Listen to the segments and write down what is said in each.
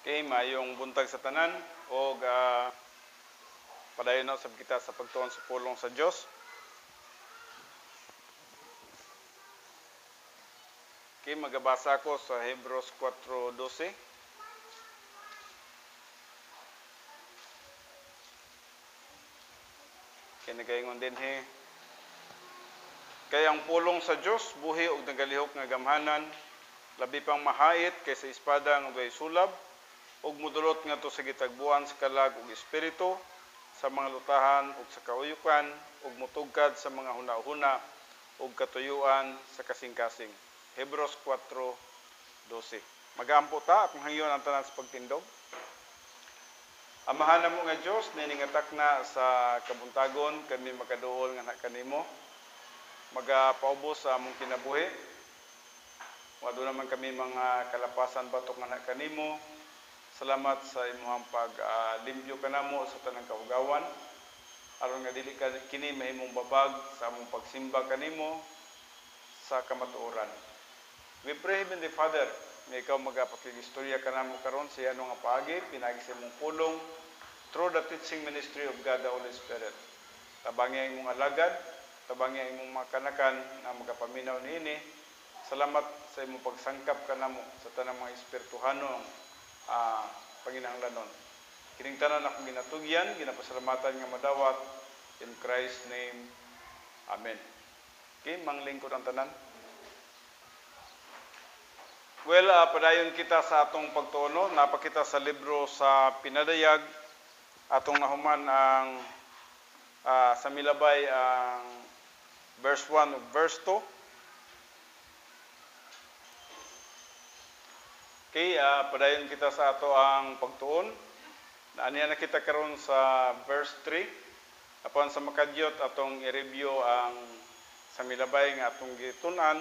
Kay mayong buntag sa tanan o padayon na sab kita sa pagtuon sa pulong sa Dios. Kay magabasa ko sa Hebrews 4:12. Kay nagaingon din kay ang pulong sa Dios buhi og nagalihok nga gamhanan, labi pang mahait kaysa espada nga way sulab ug modulot ngadto sa gitagbuan sa kalag ug espiritu, sa mga lutahan ug sa kauyukan ug motugkad sa mga hunahuna ug katuyuan sa kasing-kasing. Hebrews 4:12. Magaampo ta akong hangyon ang tanan sa pagtindog. Amahan namo nga Dios niningatak na sa kabuntagon kami makaduol nga kanimo. Magapaubos sa among kinabuhi. Wado naman kami mga kalapasan batok nga kanimo. Salamat sa imong limpyo kanamo sa tanang kaugawan. Aron nga dili kini mahimong babag sa among pagsimba kanimo sa kamatuoran. We pray, Heavenly Father, na ikaw magapakigistorya kanamo karon sa iyang nga paagi, pinagi sa imong pulong through the teaching ministry of God the Holy Spirit. Tabangi ang imong alagad, tabangi ang imong mga kanakan na magapaminaw niini. Salamat sa imong pagsangkap kanamo sa tanang mga espirituhanong panginahanglanon. Kining tanan akong ginatugyan, ginapasalamatan nga madawat in Christ's name. Amen. Okay, manglingkod ang tanan. Well, padayon kita sa atong pagtuono, napakita sa libro sa Pinadayag, atong nahuman ang sa milabay ang verse 1 ug verse 2. Okay, padayon kita sa ato ang pagtuon. Naaniya na kita karon sa verse 3. Apan sa makadyot atong i-review ang sa milabay nga atong gitunan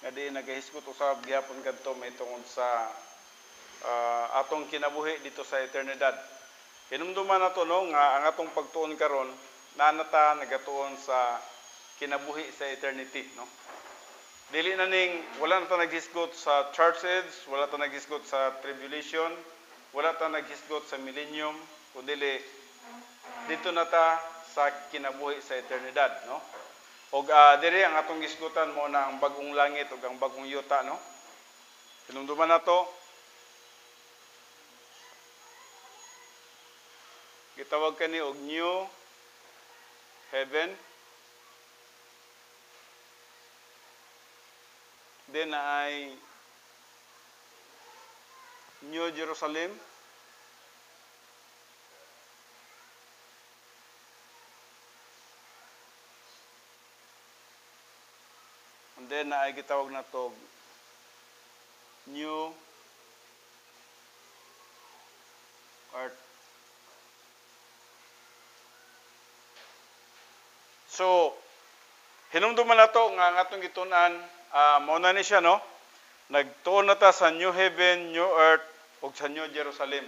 nga di nagahisgot usab gihapon kadto mahitungod sa atong kinabuhi dito sa eternidad. Hinumduman nato no nga ang atong pagtuon karon nanata nagatuon sa kinabuhi sa eternity, no? Dili na ning wala na ta naghisgot sa church age, wala ta naghisgot sa tribulation, wala ta naghisgot sa millennium, kundi dito na ta sa kinabuhi sa eternidad, no? Og diri ang atong gisgutan mo na ang bagong langit ug ang bagong yuta, no? Hinumduman nato gitawag kani og new heaven, then ay New Jerusalem, and then ay gitawag na to New Earth. So, hinumduman na to nga ang atong gitunan, mauna ni siya, no? Nagtuon na ta sa New Heaven, New Earth, ug sa New Jerusalem.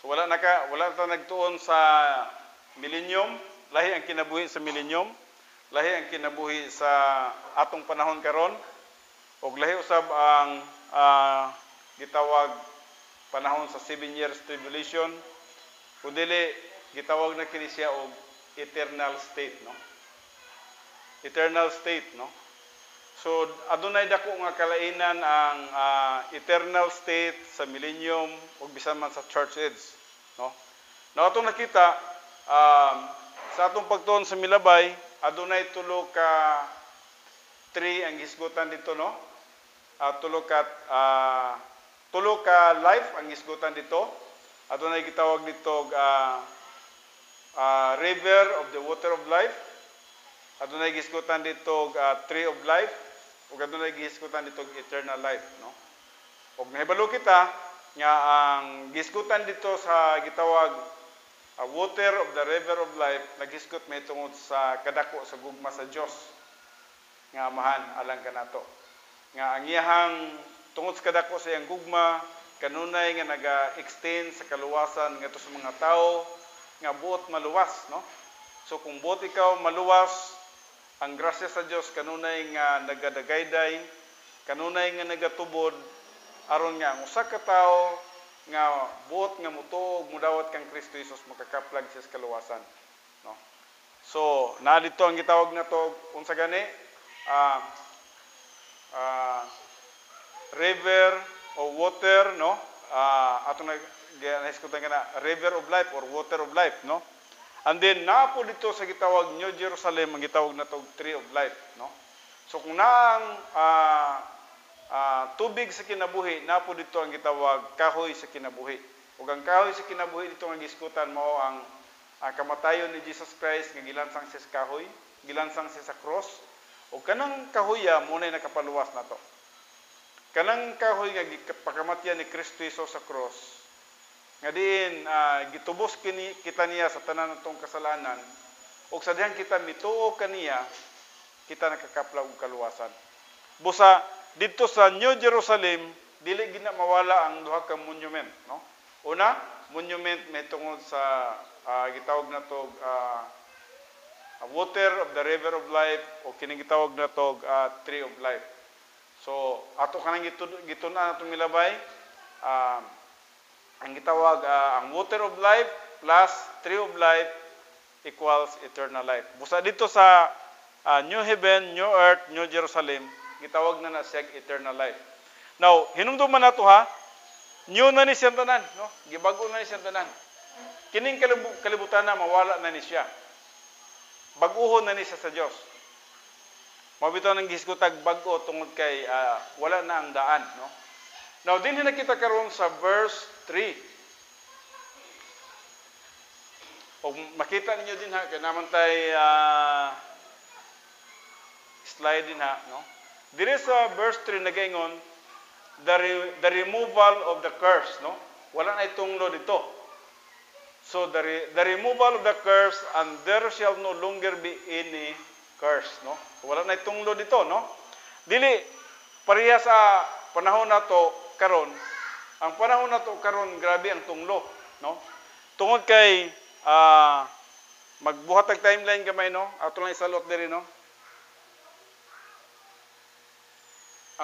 So, wala na ta nagtuon sa millennium, lahi ang kinabuhi sa millennium, lahi ang kinabuhi sa atong panahon karon, ug lahi usab ang gitawag panahon sa 7 years tribulation, kundi gitawag na kini siya og eternal state, no? Eternal state, no? So adunay dako nga kalainan ang eternal state sa millennium ug bisan man sa church age, no? Now atong nakita sa atong pagtuon sa milabay, adunay tulo ka ang hisgutan dito, no? Tulo ka life ang hisgutan dito. Adunay gitawag dito river of the water of life. Adunay gisgutan dito tree of life, ug adunay gisgutan dito eternal life, no? Ug nahibalo kita nga ang gisgutan dito sa gitawag water of the river of life naghisgot mahitungod sa kadako sa gugma sa Dios nga amahan alang kanato. Nga ang iyahang tungod sa kadako sa iyang gugma kanunay nga naga-extend sa kaluwasan ngadto sa mga tao nga buot maluwas, no? So kung buot ikaw maluwas, ang grasya sa Dios kanunay nga nagadagayday, kanunay nga nagatubod aron nga ang usa ka tawo nga buot nga mutuog mudawat kang Kristo Jesus makakaplag siya sa kaluwasan, no? So naa dito ang gitawag nato unsa gani river o water, no? Atong naiskutan kana river of life or water of life, no? And then naa po dito sa gitawag New Jerusalem ang gitawag nato tree of life, no? So kung naang tubig sa kinabuhi, na po dito ang gitawag kahoy sa kinabuhi. Ug ang kahoy sa kinabuhi dito nga giskutan mao ang kamatayon ni Jesus Christ nga gilansang siya sa kahoy, gilansang siya sa cross. Ug kanang kahoya mo na nakapaluwas nato. Kanang kahoy nga pagkamatyan ni Kristo Jesus sa cross, nga diin gitubos kita niya sa tanan natong kasalanan, ug sa dihang kita mituo kaniya, kita nakakaplag og kaluwasan. Busa dito sa New Jerusalem, dili gina mawala ang duha ka monument, no? Una, monument may tungod sa gitawag nato water of the river of life o kining gitawag nato tree of life. So ato kanang gitun-an atong milabay ang gitawag ang water of life plus tree of life equals eternal life. Busa dito sa New Heaven, New Earth, New Jerusalem, gitawag na siya eternal life. Now, hinumduman nato ha, new na ni siyang tanan, no? Gibago na ni siyang tanan. Kining kalibutan na mawala na ni siya. Baguhon na ni siya sa Dios. Mabitaw nang giskutag bag-o tungod kay wala na ang daan, no? Now, din nakita karon sa verse 3. O makita ninyo din ha, kaya naman tayo slide din ha, no? Dire sa verse 3 nagaingon, the removal of the curse, no? Wala na itunglo dito. So the removal of the curse, and there shall no longer be any curse, no? Wala na itunglo dito, no? Dili pareha sa panahon nato karon. Ang panahon nato karon grabe ang tunglo, no? Tungod kay magbuhat ang timeline gamay, no? Ato lang isalot diri, no?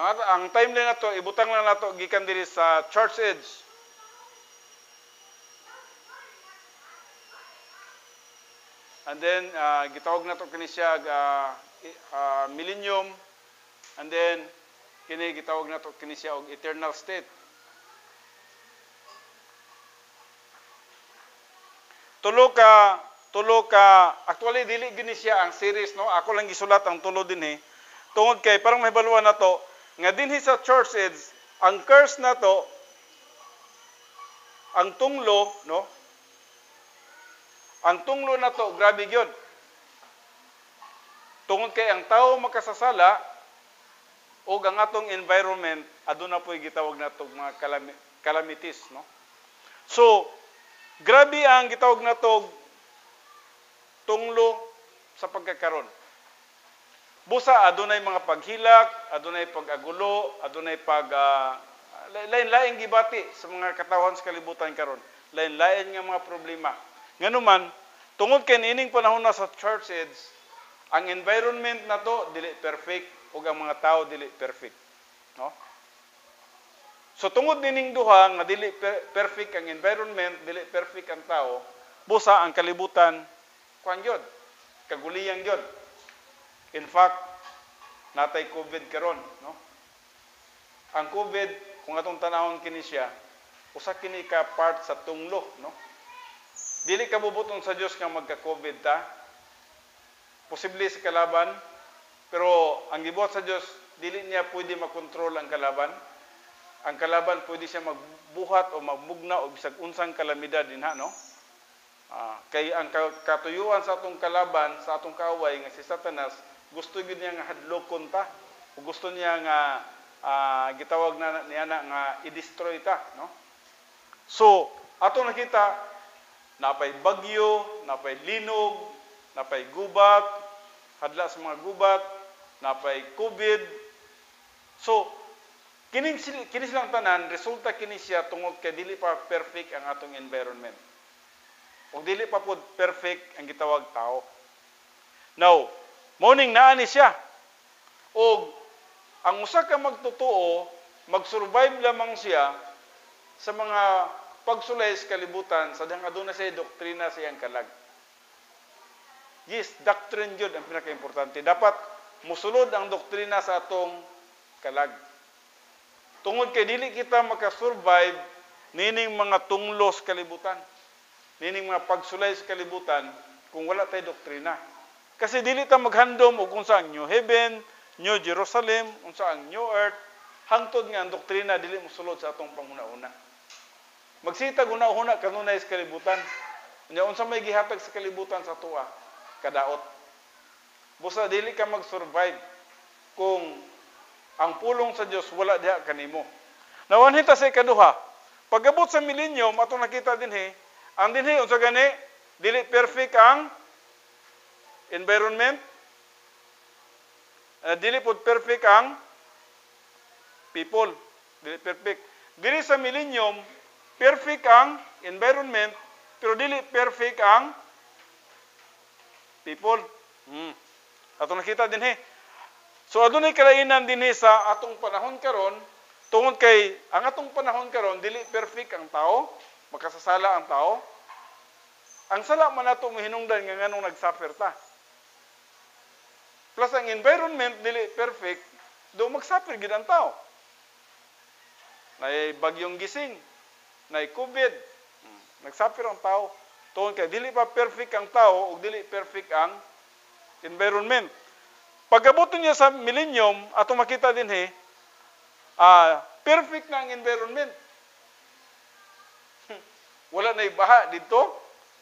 Ang timeline na to, ibutang lang nato gikan diri sa church age. And then, gitawag nato kini siya millennium. And then, kini gitawag nato kini siya og eternal state. Tulo ka, actually, dili gini siya ang series, no? Ako lang gisulat ang tulo din, Tungod kay, parang may baluan na to, nga dinhi sa church age, ang curse na to, ang tunglo, no? Ang tunglo na to, grabe gyud. Tungod kay ang tao makasasala, o ang atong environment, aduna po'y gitawag na to mga calamities, no? So, grabe ang gitawag na to tunglo sa pagkakaron. Busa adunay mga paghilak, adunay pag-agulo, adunay lain-laing gibati sa mga katawhan sa kalibutan karon. Lain-lain nga mga problema. Nganuman, tungod kay ining panahon na sa church age, ang environment na to dili perfect ug ang mga tao dili perfect, no? So tungod nining duha nga dili perfect ang environment, dili perfect ang tao, busa ang kalibutan kuan gyud, kaguliyang gyud. In fact, natay COVID karon, no? Ang COVID, kung atong tanawon kini siya, usa kini ka part sa tunglo, no? Dili ka bubuton sa Dios nga magka-COVID ta. Posible sa kalaban, pero ang gibuhat sa Dios, dili niya pwede makontrol ang kalaban. Ang kalaban pwede siya magbuhat o magmugna o bisag unsang kalamidad dinha, no? Kay ang katuyuan sa atong kalaban, sa atong kaaway nga si Satanas, gusto gyud niya nga hadlokon ta o gusto niya nga gitawag na niya nga i-destroy ta, no? So ato nakita napay bagyo, napay linog, napay gubat, hadla sa mga gubat, napay COVID. So kini silang tanan resulta kini siya tungod kay dili pa perfect ang atong environment. O dili pa pud perfect ang gitawag tao. Now, morning naa ni siya. O ang usa ka magtotoo, mag-survive lamang siya sa mga pagsulay sa kalibutan sa dang aduna say doktrina siyang kalag. Yes, doctrine jud ang pinaka-importante. Dapat musulod ang doktrina sa atong kalag. Tungod kay dili kita makasurvive nining mga tunglos kalibutan. Nining mga pagsulay sa kalibutan kung wala tay doktrina. Kasi dili ta maghandom og kung saan New Heaven, New Jerusalem, kung saan New Earth, hangtod nga ang doktrina dili mosulod sa atong panguna-una. Magsitag una-una kanunay sa kalibutan. Unya unsa may gihatag sa kalibutan sa tuwa? Kadaot. Busa dili ka mag-survive kung ang pulong sa Dios wala diha kanimo. Nawanhin ta sa ikaduha. Pag-abot sa millennium atong nakita dinhi, ang dinhi unsa gani dili perfect ang environment. Dili pud perfect ang people. Dili perfect. Dili sa millennium perfect ang environment pero dili perfect ang people. Ato nakita dinhi. So adunay kalainan dinhi sa atong panahon karon tungod kay ang atong panahon karon dili perfect ang tao, makasasala ang tao. Ang sala man nato mahinungdan nga nganong nagsuffer ta. Plus ang environment dili perfect, do magsuffer gid ang tao. Nay bagyong gising, nay COVID, nagsuffer ang tao. Tungod kay dili pa perfect ang tao ug dili perfect ang environment. Pag-abot niya sa millennium, ato makita dinhi, perfect na ang environment. Wala na'y baha dito,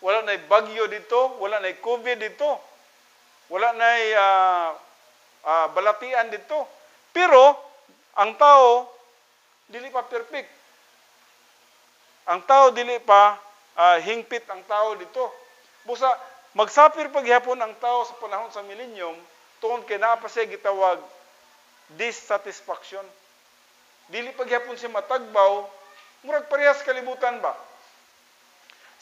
wala na'y bagyo dito, wala na'y COVID dito, wala na'y balatian dito. Pero, ang tao, dili pa perfect. Ang tao, dili pa hingpit ang tao dito. Busa, magsapir paghapon ang tao sa panahon sa millennium, tungod kay naa pa siya gitawag dissatisfaction. Dili paghapon siya matagbaw, murag parehas kalibutan ba?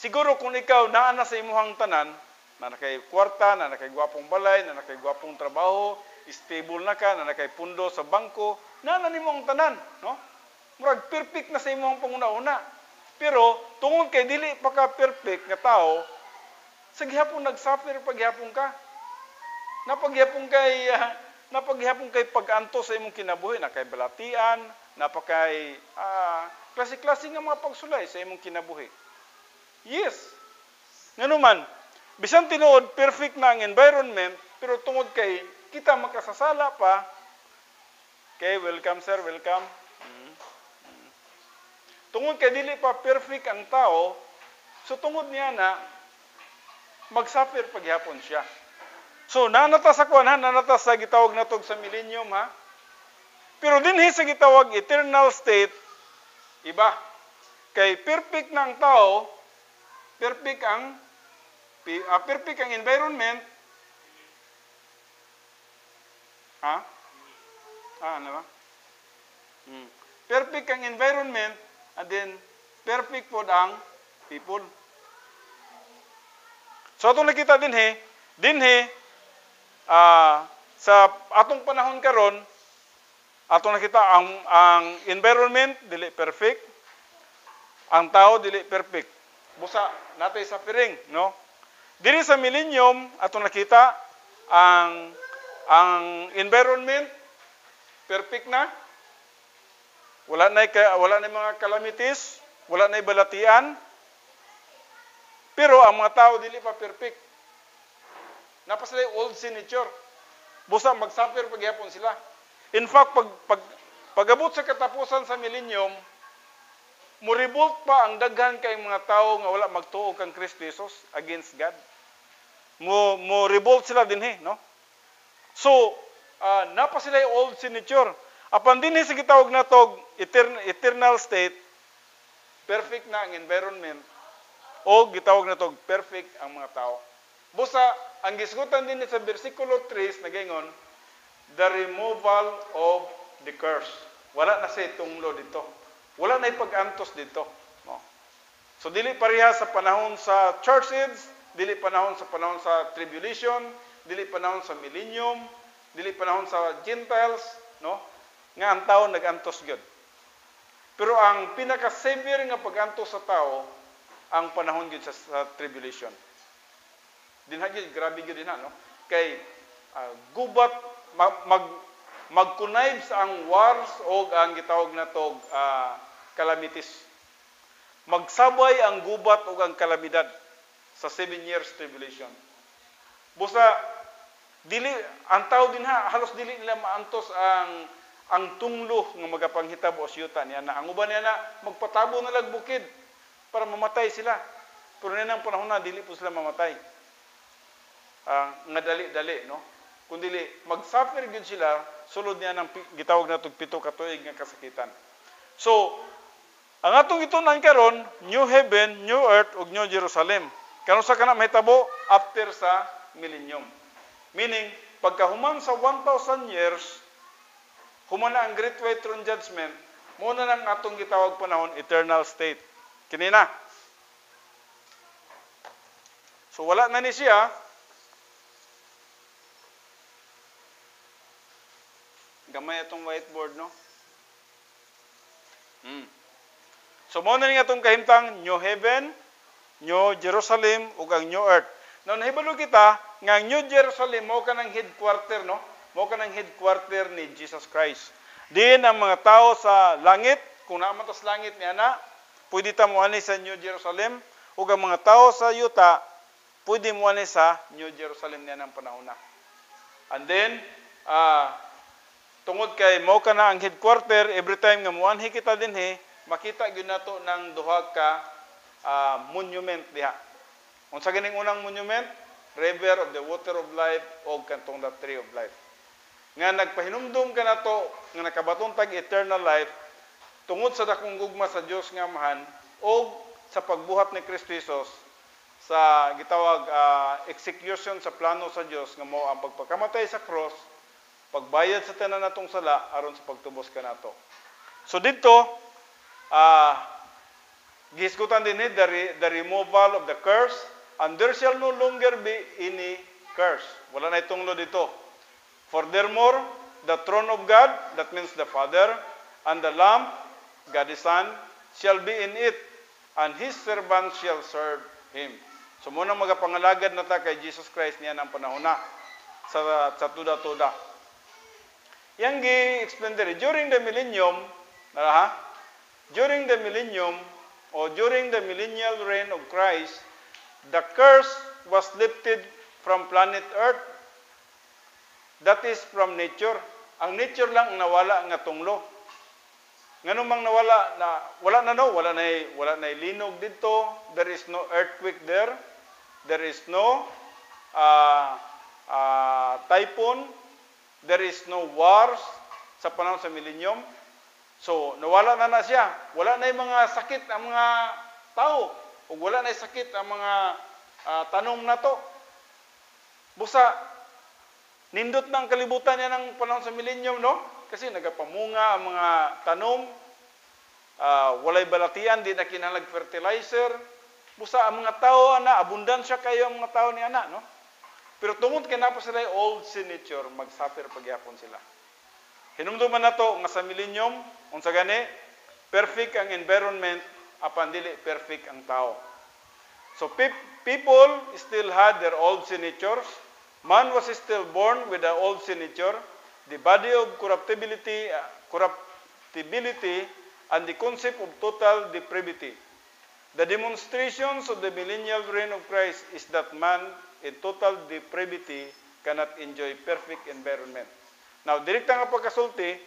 Siguro kung ikaw naa na sa imuhang tanan, na nakay kwarta, na nakay gwapong balay, na nakay gwapong trabaho, stable na ka, na nakay pundo sa bangko, naa na nimo ang tanan, no? Murag perfect na sa imuhang panguna-una. Pero tungod kay dili pa ka perfect nga tao, sa gihapon nagsuffer paghapon ka. Napaghapon kay pag-anto sa imong kinabuhi, na kay balatian, napakay klase-klase nga mga pagsulay sa imong kinabuhi. Yes. Nganuman, bisan tinuod perfect na ang environment, pero tungod kay kita makasasala pa, okay, welcome sir, welcome. Tungod kay dili pa perfect ang tao, so tungod niya na magsuffer paghapon siya. So, nanata sa kuan, nanata sa gitawag natog sa millennium, ha? Pero dinhi sa gitawag eternal state, iba. Kay perfect na ang tao, perfect ang environment. Ha? Ano ba? Perfect ang environment, and then perfect po ang people. So, itong nakita dinhi, sa atong panahon karon, atong nakita ang environment dili perfect, ang tao dili perfect. Busa natay sa piring, no? Diri sa millennium atong nakita ang environment perfect na. Wala na mga calamities, wala na balatian. Pero ang mga tao dili pa perfect. Napasalay old signature. Busa magsuffer paghapon sila. In fact, pag-abot sa katapusan sa millennium, mo-revolt pa ang daghan kay mga tao nga wala magtuo kang Kristo Jesus against God. Mo-revolt sila dinhi, no? So, napasalay old signature. Apan dinhi sa gitawag natog eternal state, perfect na ang environment, o gitawag natog perfect ang mga tao. Busa, ang gisgutan din sa versikulo 3 nagaingon, the removal of the curse. Wala na siya tunglo dito. Wala na ipag-antos dito. No? So, dili pareha sa panahon sa church age, dili panahon sa tribulation, dili panahon sa millennium, dili panahon sa Gentiles, no? Nga ang tao nag-antos gyud. Pero ang pinaka-severe nga paganto sa tao, ang panahon gyud sa tribulation. Dinha gyud grabe gyud dinha, no? Kay gubat mag-connive sa ang wars o ang gitawag natog calamities. Magsabay ang gubat o ang kalamidad sa 7 years tribulation. Busa dili ang tao dinha halos dili nila maantos ang tunglo nga magapanghitabo sa yuta niya na. Ang uban niya na magpatabo na lag bukid para mamatay sila. Pero nang panahon na dili po sila mamatay. Nga dali-dali, no? Kung dili mag-suffer gyud sila sulod niya ng gitawag natog 7 ka tuig nga kasakitan. So, ang atong gitunan karon, new heaven, new earth ug new Jerusalem. Karon sa kana mahitabo after sa millennium. Meaning, pagkahuman sa 1,000 years, human na ang Great White Throne Judgment, muna nang atong gitawag panahon, eternal state. Kini na. So, wala na ni siya. Gamay itong whiteboard, no? So, muna nga itong kahimtang, new heaven, new Jerusalem, ug ang new earth. Now, nahibalo kita, nga ang New Jerusalem, mo ka ng headquarter, no? Mo ka ng headquarter ni Jesus Christ. Din ang mga tao sa langit, kung naman sa langit niya na, pwede ta mo ani sa New Jerusalem, ug ang mga tao sa yuta, pwede mo ani sa New Jerusalem niya ng panahon na. And then, tungod kay mo ka na ang headquarter, every time nga muanhi kita dinhi, makita gyud nato ng duha ka monument diha. Unsa ganing unang monument? River of the water of life o kantong the tree of life. Nga nagpahinumdum ka nato nga nakabaton tag eternal life tungod sa dakong gugma sa Dios nga Amahan o sa pagbuhat ni Kristo Jesus sa gitawag execution sa plano sa Dios nga mao ang pagpakamatay sa cross, pagbayad sa tanan natong sala aron sa pagtubos kanato. So dito gihisgutan din the removal of the curse, and there shall no longer be any curse. Wala na itunglo dito. Furthermore, the throne of God, that means the Father, and the Lamb, God the Son, shall be in it, and His servants shall serve Him. So muna magapangalagad na ta kay Jesus Christ niya ng panahon na sa tuda-tuda. Yang gi-explain diri during the millennium, during the millennium or during the millennial reign of Christ, the curse was lifted from planet Earth. That is from nature. Ang nature lang ang nawala nga tunglo. Nganong mang nawala na wala na linog dito. There is no earthquake there. There is no typhoon. There is no wars sa panahon sa millennium. So, nawala na siya. Wala na yung mga sakit ang mga tao. O wala na sakit ang mga tanom na to. Busa, nindot ng kalibutan niya ng panahon sa millennium, no? Kasi nagapamunga ang mga tanom, walay balatian, di na kinahanglan fertilizer. Busa, ang mga tao, abundansya kayo ang mga tao ni ana, no? Pero tungod kay napa sila old signature, magsuffer pagyapon sila. Hinumduman na to nga sa millennium, unsa gani, perfect ang environment, apan dili perfect ang tao. So people still had their old signatures. Man was still born with the old signature, the body of corruptibility, and the concept of total depravity. The demonstrations of the millennial reign of Christ is that man in total depravity cannot enjoy perfect environment. Now, direkta nga pagkasulti,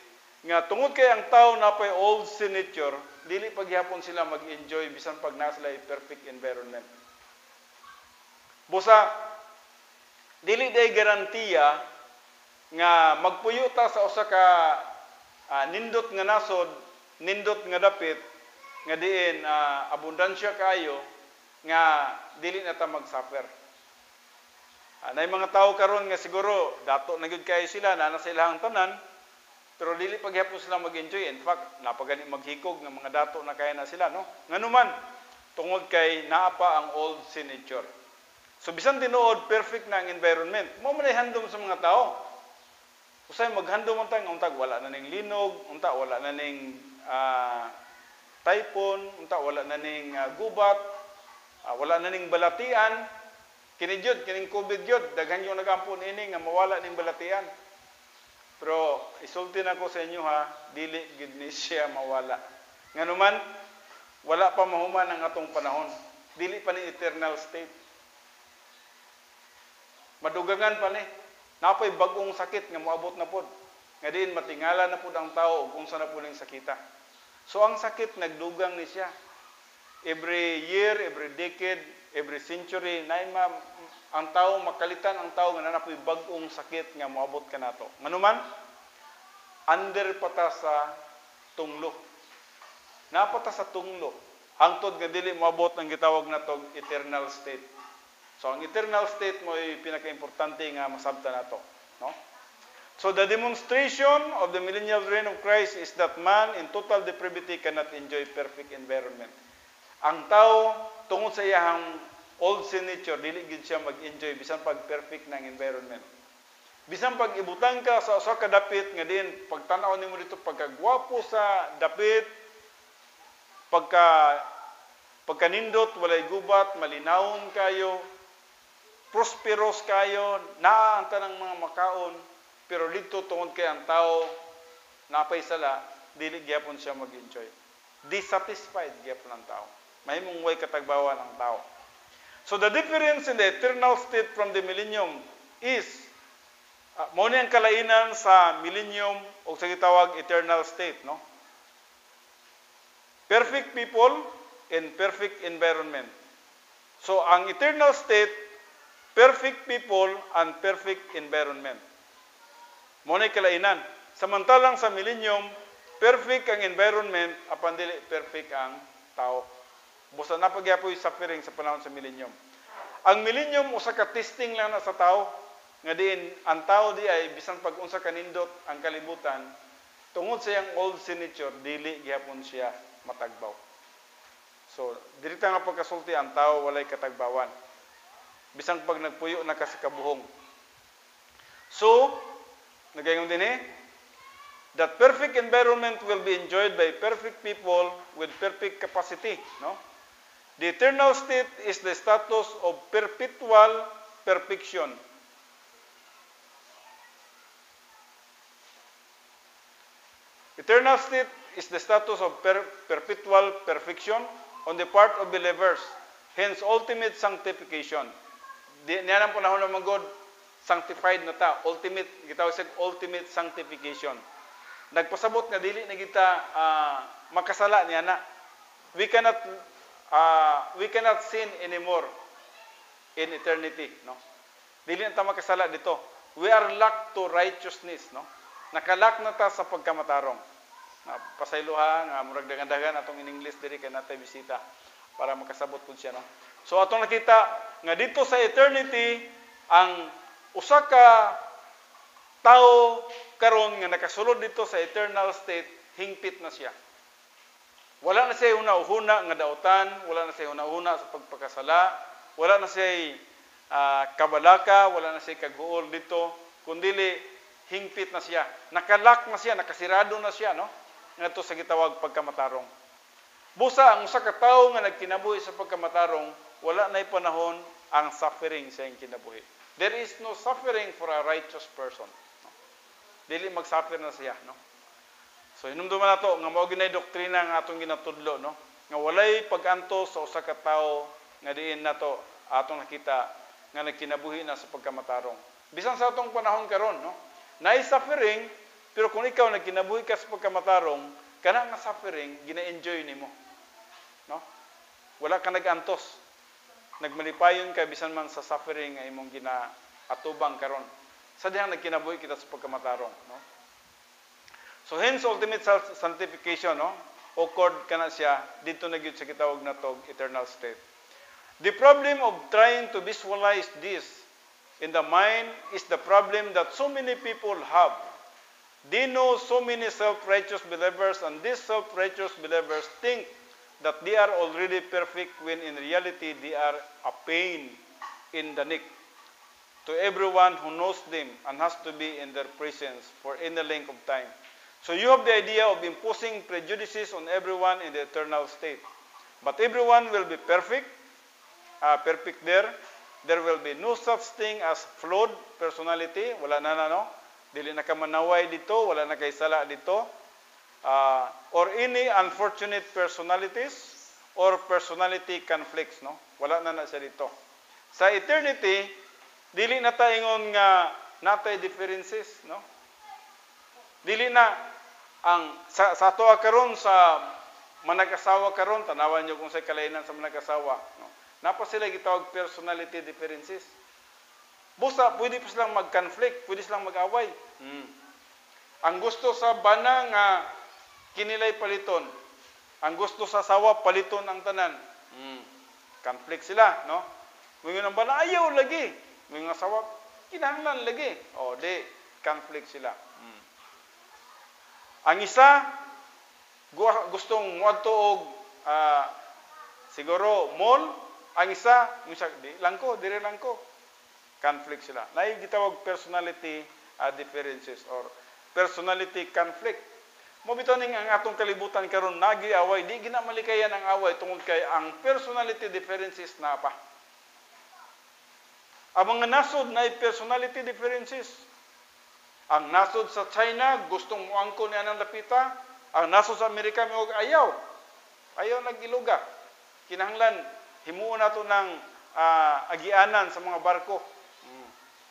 nga tungod kay ang tao napay old signature, dili pagyapon sila mag-enjoy bisan pag nasa sila perfect environment. Busa, dili day garantiya nga magpuyo ta sa usa ka nindot nga nasod, nindot nga dapit, nga diin abundansya kayo, nga dili na ta mag-suffer. Nay mga tao karon nga siguro dato na gyud kayo sila na sa ilahang tanan, pero dili pagyapon sila mag-enjoy. In fact, napagani maghikog nga mga dato na kaya na sila, no? Nganuman, tungod kay naapa ang old signature. So bisan tinuod perfect na ang environment, mo man handom sa mga tao. Usay maghandom untag wala na ning linog, unta wala na ning typhoon, unta wala na ning gubat, wala na ning balatian. Kini jud kining COVID jud daghan yung nagampon ini nga mawala ning balatian. Pero isulti na ko sa inyo ha, dili gid ni siya mawala. Nganuman wala pa mahuman ang atong panahon. Dili pa ni eternal state. Madugangan pa ni. Napay bagong sakit nga moabot na pod. Nga diin matingala na pod ang tao ug unsa na pod ning sakita. So ang sakit nagdugang ni siya. Every year, every decade, every century, ang tao makalitan ang tao nga napoy bag-ong sakit nga moabot kanato. Nganuman under pata sa tunglo. Napata sa tunglo. Hangtod nga dili moabot ang gitawag natong eternal state. So ang eternal state mo ay pinaka-importante nga masabtan nato, no? So the demonstration of the millennial reign of Christ is that man in total depravity cannot enjoy perfect environment. Ang tao tungod sa iyang old sin nature dili gid siya mag-enjoy bisan pag perfect ng environment. Bisan pag ibutang ka sa usa ka dapit nga din pagtan-aw nimo dito pagkagwapo sa dapit, pagkanindot walay gubat, malinawon kayo, prosperous kayo, naa ang tanang mga makaon, pero dito tungod kay ang tao napay sala, dili gyapon siya mag-enjoy. Dissatisfied gyapon ang tao. Mahimong way katagbawan ang tao. So the difference in the eternal state from the millennium is mao ni ang kalainan sa millennium o sa gitawag eternal state, no? Perfect people in perfect environment. So ang eternal state, perfect people and perfect environment. Mao ni kalainan. Samantalang sa millennium, perfect ang environment apan dili perfect ang tao. Busa na pagyapoy suffering sa panahon sa millennium. Ang millennium usa ka testing lang na sa tao nga diin ang tao di ay bisan pag unsa kanindot ang kalibutan tungod sa iyang old sin nature dili gihapon siya matagbaw. So, direkta nga pagkasulti ang tao walay katagbawan. Bisan pag nagpuyo na ka sa kabuhong. So, nagayon din that perfect environment will be enjoyed by perfect people with perfect capacity, no? The eternal state is the status of perpetual perfection. Eternal state is the status of perpetual perfection on the part of believers, hence ultimate sanctification. Niyan ang panahon naman God, sanctified na ta, ultimate, gitawag sa ultimate sanctification. Nagpasabot nga dili na kita makasala niya na. We cannot sin anymore in eternity, no? Dili na ta makasala dito. We are lack to righteousness, no? Nakalak na ta sa pagkamatarong. Pasayloha nga murag dagan-dagan atong in English diri kay natay bisita para makasabot pud siya, no? So atong nakita nga dito sa eternity ang usa ka tao karon nga nakasulod dito sa eternal state hingpit na siya. Wala na siya una-una nga dautan, wala na siya una-una sa pagpakasala, wala na siya kabalaka, wala na siya kaguol dito, kundili hingpit na siya. Nakalak na siya, nakasirado na siya, no? Ngadto sa gitawag pagkamatarong. Busa ang usa ka tawo nga nagkinabuhi sa pagkamatarong, wala nay panahon ang suffering sa iyang kinabuhi. There is no suffering for a righteous person. No? Dili mag-suffer na siya, no? So hinumduman nato nga mao ginay doktrina nga atong ginatudlo, no? Nga walay pag-antos sa usa ka tawo nga diin nato atong nakita nga nagkinabuhi na sa pagkamatarong. Bisan sa atong panahon karon, no? Naay suffering, pero kung ikaw nagkinabuhi ka sa pagkamatarong, kana nga suffering gina-enjoy nimo. No? Wala ka nag-antos. Nagmalipayon ka bisan man sa suffering nga imong ginaatubang karon. Sa dihang nagkinabuhi kita sa pagkamatarong, no? So hence ultimate sanctification, no? Occurred kana siya dito na gyud sa gitawag natog eternal state. The problem of trying to visualize this in the mind is the problem that so many people have. They know so many self-righteous believers, and these self-righteous believers think that they are already perfect when in reality they are a pain in the neck to everyone who knows them and has to be in their presence for any length of time. So you have the idea of imposing prejudices on everyone in the eternal state. But everyone will be perfect there. There will be no such thing as flawed personality. Wala na, no? Dili na ka manaway dito, wala na kay sala dito. Or any unfortunate personalities or personality conflicts, no? Wala na siya dito. Sa eternity, dili na ta ingon nga natay differences, no? Dili na ang sa tuwa karon sa manag-asawa karon, tanawan niyo kung sa kalainan sa manag-asawa, no? Napa sila gitawag personality differences. Busa, pwede pa silang mag-conflict, pwede silang mag-away. Ang gusto sa bana nga kinilay paliton. Ang gusto sa sawa paliton ang tanan. Conflict sila, no? Mga nang bana ayaw lagi. Mga sawa kinahanglan lagi. O di conflict sila. Ang isa gustong moadto og siguro mall. Ang isa di lang ko, dire lang ko. Conflict sila. Naay gitawag personality differences or personality conflict. Mo bitaw ning ang atong kalibutan karon nagiaway, di gina malikayan ang away tungod kay ang personality differences na pa. Ang mga nasod na personality differences. Ang nasod sa China gustong muangko ni anang lapita, ang nasod sa Amerika mo ayaw. Ayaw nagiluga. Kinahanglan himuon nato ng agianan sa mga barko.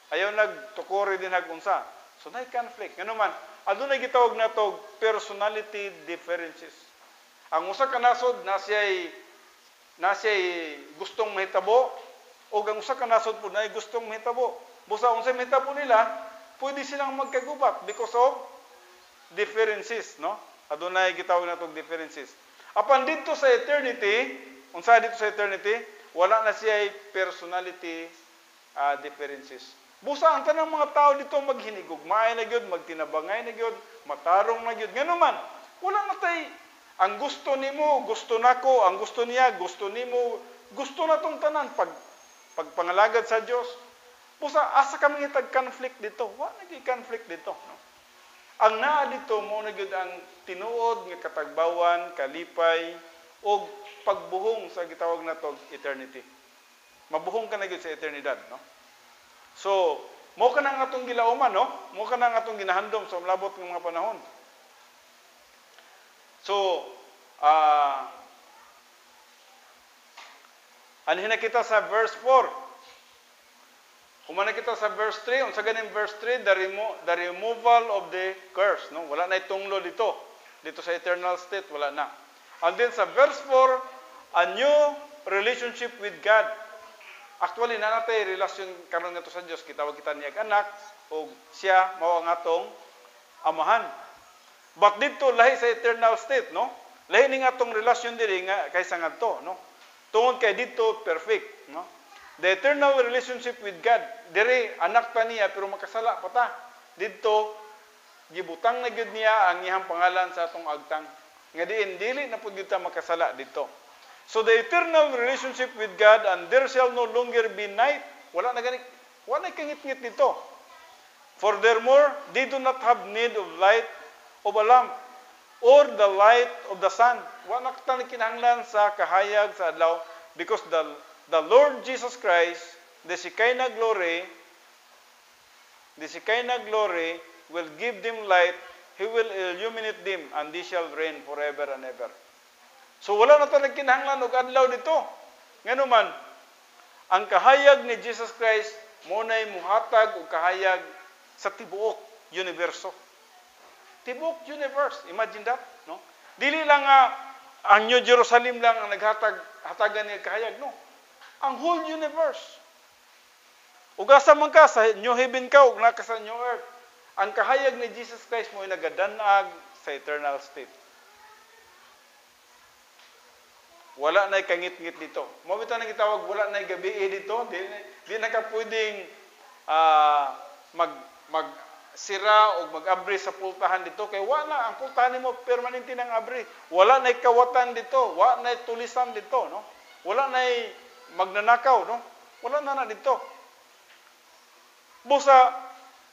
Ayaw nagtukori din nagunsa. So na conflict. Ngano man, adunay gitawag nato personality differences. Ang usa ka nasod na siya'y gustong mahitabo o ang usa ka nasod pud na gustong mahitabo. Busa unsay mahitabo nila, pwede silang magkagubat because of differences, no? Adunay gitawag nato differences. Apan dito sa eternity, unsa dito sa eternity, wala na siya'y personality differences. Busa ang tanang mga tao dito maghinigugmaay na gyud, magtinabangay na gyud, matarong na gyud. Ngano man, wala na tay ang gusto nimo, gusto nako, ang gusto niya, gusto nimo, gusto na tong tanan pagpangalagad sa Dios. Busa asa kami itag conflict dito? Wa nagi conflict dito, no? Ang naa dito mo na gyud ang tinuod nga katagbawan, kalipay o pagbuhong sa gitawag nato eternity. Mabuhong ka na gyud sa eternidad, no? So, mo ka nang atong gilauman, no? Mo ka nang atong ginahandom sa umlabot ng mga panahon. So, anhin na kita sa verse 4. Kumana kita sa verse 3, unsa ganing verse 3, the removal of the curse, no? Wala na itunglo dito. Dito sa eternal state, wala na. And then sa verse 4, a new relationship with God. Actually, nanatay relasyon karon nga to sa Dios, kitawag kita niya anak o siya mao ang atong amahan. But dito lahi sa eternal state, no? Lahi ning atong relasyon diri nga kaysa ngadto, no? Tungod kay dito perfect, no? The eternal relationship with God, diri anak ta niya pero makasala pa ta. Dito gibutang na gyud niya ang iyang pangalan sa atong agtang. Nga diin dili na pud gyud ta makasala dito. So the eternal relationship with God, and there shall no longer be night. Wala na kangit-ngit dito. Furthermore, they do not have need of light of a lamp or the light of the sun. Wala na kinahanglan sa kahayag sa adlaw because the Lord Jesus Christ, the Shekinah glory will give them light. He will illuminate them and they shall reign forever and ever. So wala na talagang kinahanglan og adlaw dito. Ngano man, ang kahayag ni Jesus Christ mo nay muhatag og kahayag sa tibuok universo. Tibuok universe, imagine that, no? Dili lang ang New Jerusalem lang ang hatagan ni kahayag, no? Ang whole universe. Ug asa man ka sa New Heaven ka ug naka sa New Earth, ang kahayag ni Jesus Christ mo ay nagadanag sa eternal state. Wala na kangit-ngit dito. Mo bitaw nang gitawag wala na gabi dito, di na ka pwedeng mag sira o mag-abri sa pultahan dito kay wala ang pultahan nimo permanente nang abri. Wala na kawatan dito, wala na tulisan dito, no? Wala na magnanakaw, no? Wala na dito. Busa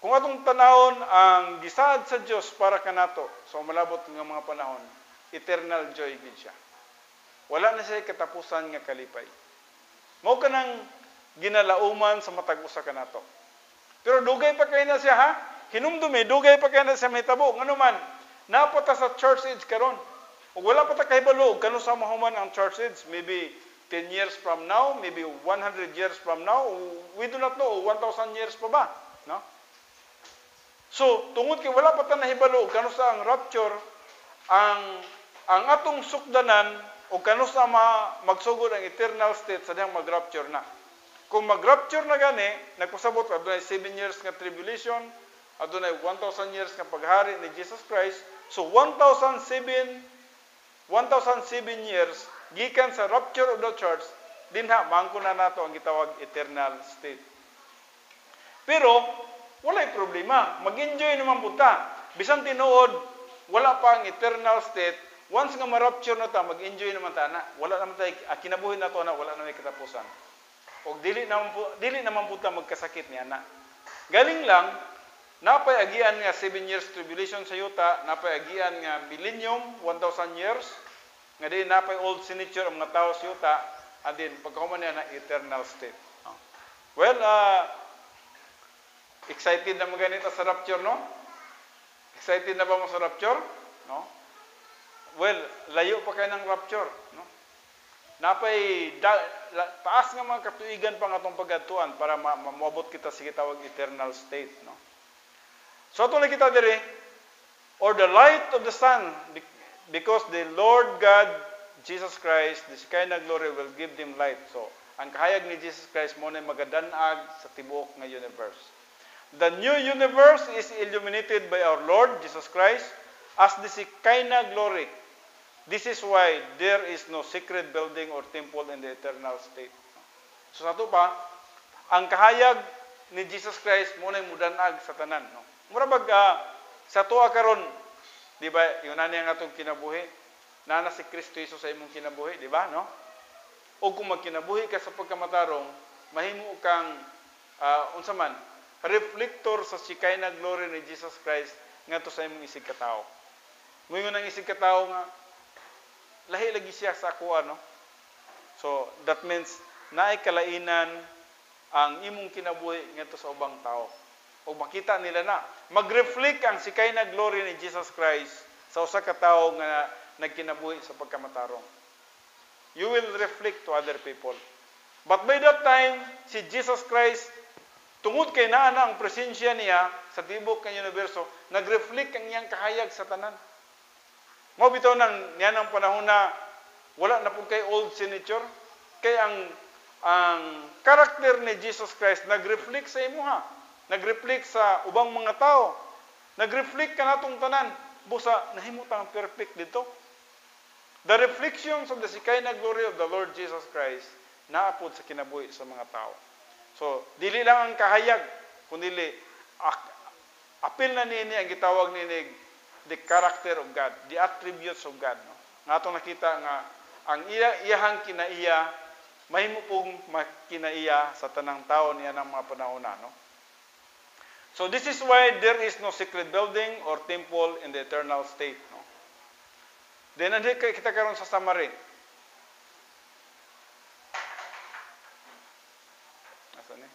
Kung atong tanahon ang gisaad sa Dios para kanato, so malabot nga mga panahon, eternal joy gid siya. Wala na siya katapusan nga kalipay. Mao kanang ginalauman sa matag usa kanato. Pero dugay pa kay na siya ha. Hinumdumi dugay pa kay na siya mahitabo. Ngano man, napata sa church age karon. Ug wala pa ta kahibalo kanu sa mahuman ang church age, maybe 10 years from now, maybe 100 years from now, we do not know, 1,000 years pa ba, no? So, tungod kay wala pa ta nahibalo kanu sa ang rapture, ang atong sukdanan o kanu sa magsugod ang eternal state sa diyang mag-rapture na. Kung mag-rapture na gani, nagpasabot adunay 7 years nga tribulation, adunay 1,000 years nga paghari ni Jesus Christ. So 1,007 years gikan sa rapture of the church, dinha mangko na nato ang gitawag eternal state. Pero walay problema, mag-enjoy naman punta. Bisan tinuod, wala pa ang eternal state. Once nga ma-rapture na ta, mag-enjoy naman ta na. Wala naman tayo, kinabuhi na to na, wala na may katapusan. O dili naman punta magkasakit niya na. Galing lang, napay agian nga 7 years tribulation sa yuta, napay agian nga millennium, 1,000 years, nga din napay old signature ang mga tao sa yuta, and then pagkakuman niya na eternal state. Well, excited na maganita sa rapture, no? Excited na ba mo sa rapture? No? Well, layo pa kayo ng rapture, no? Napay taas nga mga katuigan pa nga itong pagatuan para maabot kita sa kitawag eternal state, no? So ito na kita dire, or the light of the sun, because the Lord God, Jesus Christ, the Shekinah glory will give them light. So, ang kahayag ni Jesus Christ mo na magadanag sa tibuok nga universe. The new universe is illuminated by our Lord Jesus Christ as the Shekinah glory. This is why there is no secret building or temple in the eternal state. So sa ito pa, ang kahayag ni Jesus Christ mo na mudanag sa tanan. No? Mura bag sa tuwa karon, di ba, yun na niya nga itong kinabuhi, na si Kristo Jesus sa imong kinabuhi, di ba, no? O kung magkinabuhi ka sa pagkamatarong, mahimo kang, unsa man, reflector sa Shekinah glory ni Jesus Christ nga to sa imong isig katao. Moingon ang isig katao nga lahi lagi siya sa kuha, no? So that means naay kalainan ang imong kinabuhi ngadto sa ubang tao. O makita nila na mag-reflect ang Shekinah glory ni Jesus Christ sa usa ka tawo nga nagkinabuhi sa pagkamatarong. You will reflect to other people. But by that time, si Jesus Christ, tungod kay naa na ang presensya niya sa tibok ng universo, nag-reflect ang iyang kahayag sa tanan. Mao bitaw nang niya ng panahon na wala na pud kay old signature, kay ang karakter ni Jesus Christ nag-reflect sa imuha, nag-reflect sa ubang mga tao, nag-reflect kanatong tanan, busa nahimutang perfect dito. The reflections of the Shekinah glory of the Lord Jesus Christ naapod sa kinabuhi sa mga tao. So, dili lang ang kahayag, kundi apil na niini ang gitawag niini the character of God, the attributes of God. No? Nga itong nakita nga, ang iyahang kinaiya, mahimo pong kinaiya sa tanang tao niya ng mga panahon na. No? So, this is why there is no secret building or temple in the eternal state. No? Then, hindi kita karon sa summary. Asan eh?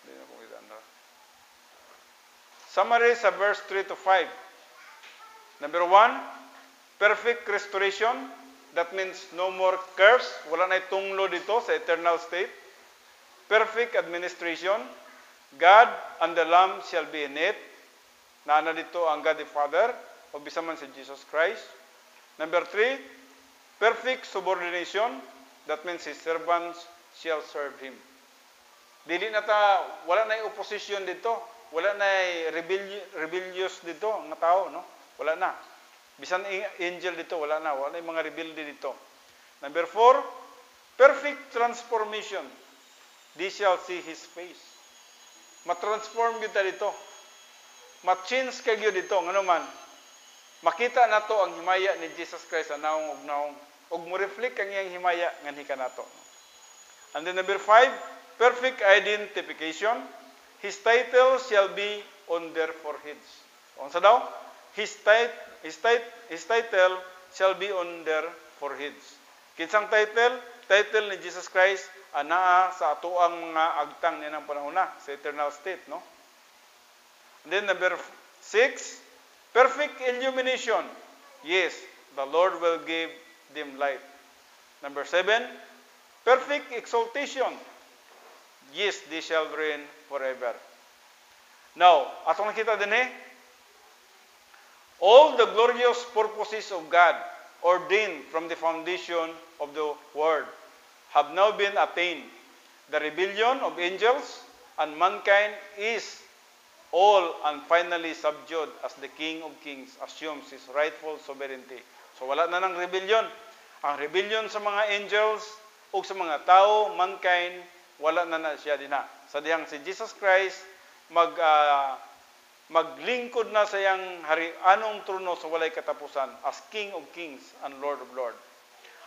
Hindi na kung kita. Summary sa verse 3 to 5. Number 1, perfect restoration. That means no more curse. Wala na itunglo dito sa eternal state. Perfect administration. God and the Lamb shall be in it. Naana dito ang God the Father o bisa man si Jesus Christ. Number 3, perfect subordination. That means his servants shall serve him. Dili na ta, wala na opposition dito. Wala na rebellious dito nga tao, no? Wala na. Bisan angel dito, wala na. Wala na mga rebelde dito. Number 4, perfect transformation. They shall see his face. Matransform kita dito. Ma-change kayo dito, ngano man. Makita nato ang himaya ni Jesus Christ sa naong ug naong ug mo reflect ang iyang himaya nganhi kanato. And then number 5, perfect identification. His title shall be on their foreheads. Unsa daw? His title shall be on their foreheads. Kinsang title? Title ni Jesus Christ anaa sa atoang mga agtang niya ng panahon na, sa eternal state, no? And then number 6, perfect illumination. Yes, the Lord will give them light. Number 7, perfect exaltation. Yes, they shall reign forever. Now, atong nakita din all the glorious purposes of God ordained from the foundation of the world have now been attained. The rebellion of angels and mankind is all and finally subdued as the King of Kings assumes his rightful sovereignty. So wala na ng rebellion. Ang rebellion sa mga angels o sa mga tao, mankind, wala na siya din na. Sa dihang si Jesus Christ maglingkod na sa iyang harianong trono sa walay katapusan as King of Kings and Lord of Lords.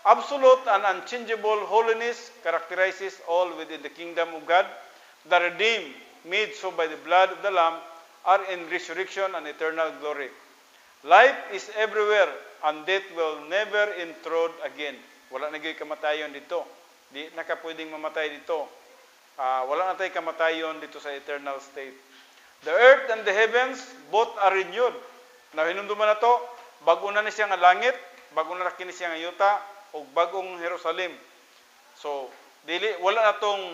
Absolute and unchangeable holiness characterizes all within the kingdom of God. The redeemed, made so by the blood of the Lamb, are in resurrection and eternal glory. Life is everywhere, and death will never intrude again. Wala na gyud kamatayon dito. Di na ka pwedeng mamatay dito. Wala na tayo kamatayon dito sa eternal state. The earth and the heavens, both are renewed. Now, hinumduman na to, bago na ni siya nga langit, bago na kini siya nga yuta, o bagong Jerusalem. So, wala na tong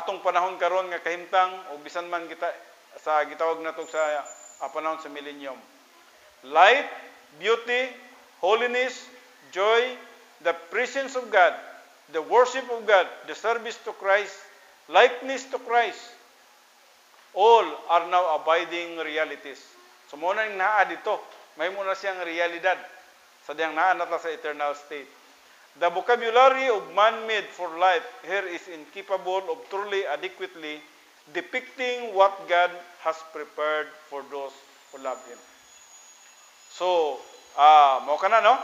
atong panahon karon nga kahimtang o bisan man kita sa gitawag nato sa panahon sa millennium. Light, beauty, holiness, joy, the presence of God, the worship of God, the service to Christ, likeness to Christ, all are now abiding realities. So muna yung naa dito, may muna siyang realidad sa diyang naa nata sa eternal state. The vocabulary of man-made for life here is incapable of truly adequately depicting what God has prepared for those who love Him. So, mao ka na, no?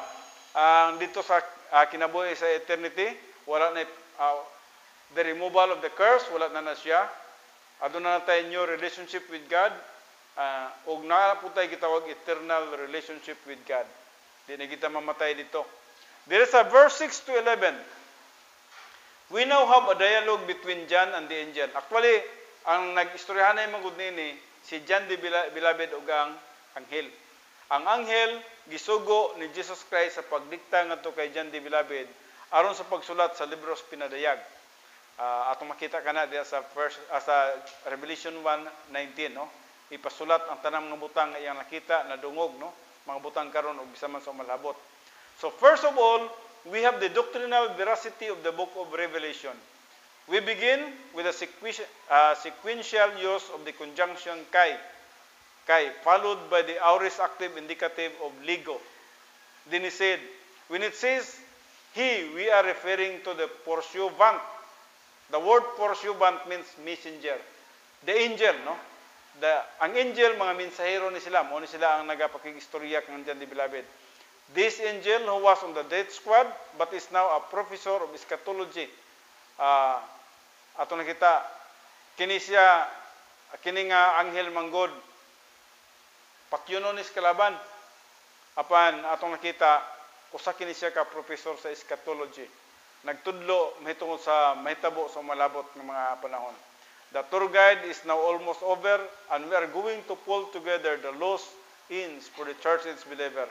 Dito sa kinabuhi sa eternity, wala na, the removal of the curse, wala na siya. Aduna na tayo new relationship with God, ug na po tayo gitawag eternal relationship with God. Di na kita mamatay dito. There is a verse 6 to 11. We now have a dialogue between John and the angel. Actually, ang nag-istoryahan na yung mga nini, si John the Beloved ug ang anghel. Ang anghel, gisugo ni Jesus Christ sa pagdikta ngadto kay John the Beloved aron sa pagsulat sa libros pinadayag. Atong makita kana diya sa Revelation 1:19, no? Ipasulat ang tanang mga butang nga iyang nakita na dungog, no? Mga butang karon ug bisan man sa malabot. So first of all, we have the doctrinal veracity of the book of Revelation. We begin with a sequential use of the conjunction kai, followed by the aorist active indicative of lego. Then he said, when it says he, we are referring to the pursuivant. The word pursuivant means messenger. The angel, no? Ang angel, mga mensahero ni sila, mo ni sila ang nagapakig-istorya kang John the Beloved. This angel who was on the death squad but is now a professor of eschatology. Ato nakita kini nga anghel manggod pakyunon ni kalaban. Apan atong nakita usa kini siya ka professor sa eschatology. Nagtudlo mahitungod sa mahitabo sa malabot ng mga panahon. The tour guide is now almost over and we are going to pull together the loose ends for the church and its believer.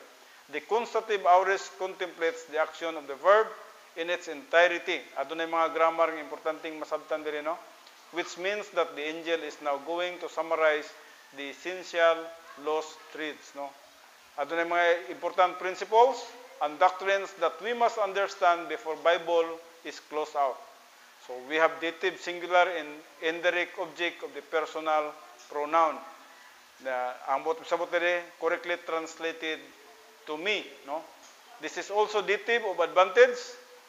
The constative aorist contemplates the action of the verb in its entirety. Adunay mga grammar ng importanteng masabtan diri, no? Which means that the angel is now going to summarize the essential lost truths, no? Adunay mga important principles and doctrines that we must understand before Bible is closed out. So we have dative singular and indirect object of the personal pronoun. Ang sabot diri correctly translated to me, no? This is also dative of advantage.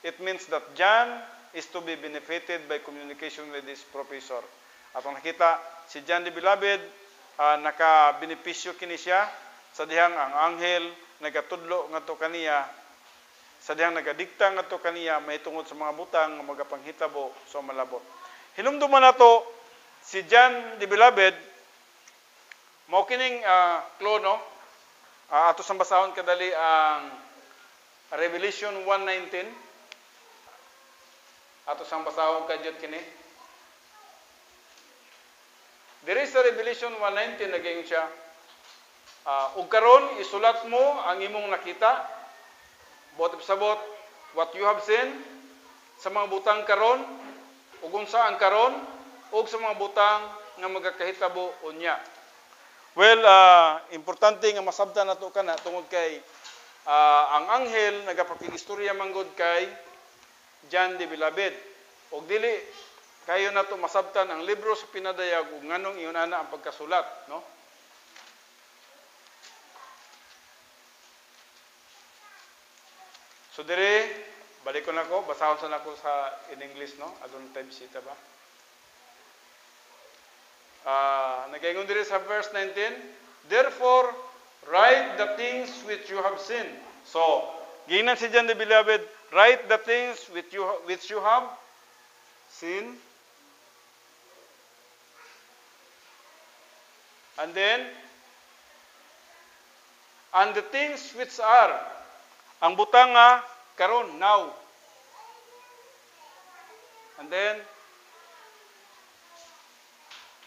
It means that John is to be benefited by communication with this professor. Atong nakita si John the Beloved, naka-benepisyo kini siya sa dihang ang anghel nagatudlo ngadto kaniya Sa dihang nagadikta nga to kaniya mahitungod sa mga butang nga magapanghitabo sa malabot. Hinumduman nato si John the Beloved mao kining klono ato sang basahon kadali ang Revelation 1:19. Ato sang basahon kadyot kini. Diri sa Revelation 1:19 nagayon siya, ug karon isulat mo ang imong nakita, bot sabot what you have seen sa mga butang karon, ug unsa ang karon, ug sa mga butang nga magakahitabo unya. Well, importante nga masabtan nato kana tungod kay ang anghel nagapakigistorya manggod kay John the Beloved. Og dili kayo nato masabtan ang libro sa pinadayag ug nganong iyon ana ang pagkasulat, no? So dire balik ko nako, basahon sa nako sa in English, no? Adun time sita ba? Nagaingon dire sa verse 19, therefore write the things which you have seen. So, giingnan si John the Beloved, write the things which you have seen. And then, and the things which are, ang butang nga karon, now. And then,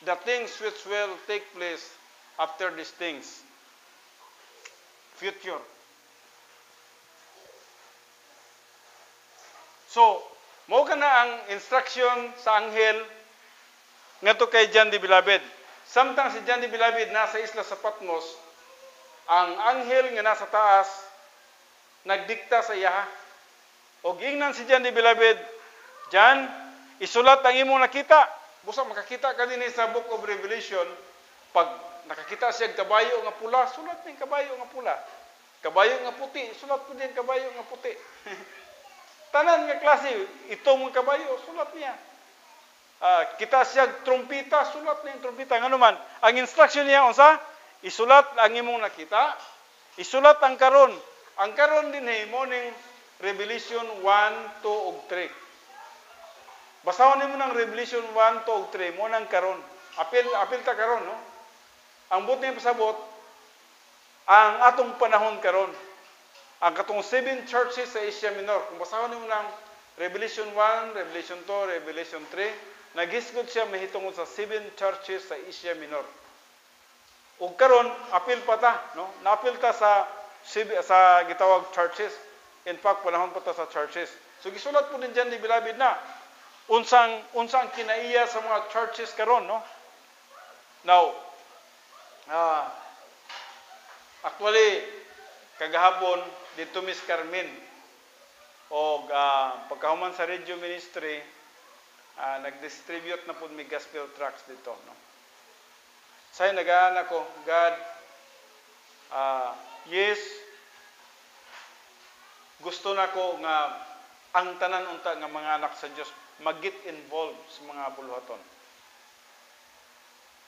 the things which will take place after these things. Future. So, mao kana ang instruction sa anghel ngadto kay John the Beloved. Samtang si John the Beloved nasa isla sa Patmos, ang anghel nga nasa taas nagdikta sa iya. Og ingnan si John the Beloved, John, isulat ang imong nakita. Busa makakita ka din sa Book of Revelation, pag nakakita siya kabayo nga pula, sulat ning kabayo nga pula. Kabayo nga puti, sulat po din kabayo nga puti. Tanan nga klase, itong mga kabayo, sulat niya. Kita siya trumpita, sulat niya yung trumpita. Nga naman, ang instruction niya, unsa? Isulat ang imong nakita, isulat ang karon. Ang karon din mo ning Revelation 1, 2, ug 3. Basahon nimo ng Revelation 1, 2, ug 3, mo nang karon. Apil ta karon, no? Ang buot niya pasabot, ang atong panahon karon. Ang katong 7 churches sa Asia Minor. Kung basahon nimo ng Revelation 1, Revelation 2, Revelation 3, nagisgod siya mahitungod sa 7 churches sa Asia Minor. Ug karon apil pa ta, no? Naapil ta sa gitawag churches. In fact, panahon pa ta sa churches. So gisulat po din diyan ni Beloved na unsang kinaiya sa mga churches karon, no? Now, actually kagahapon dito Miss Carmen og pagkahuman sa radio ministry, nag-distribute na po mi gospel tracts dito, no? Say nagaana ko, God, yes, gusto nako nga ang tanan unta nga mga anak sa Dios mag-get involved sa mga buluhaton.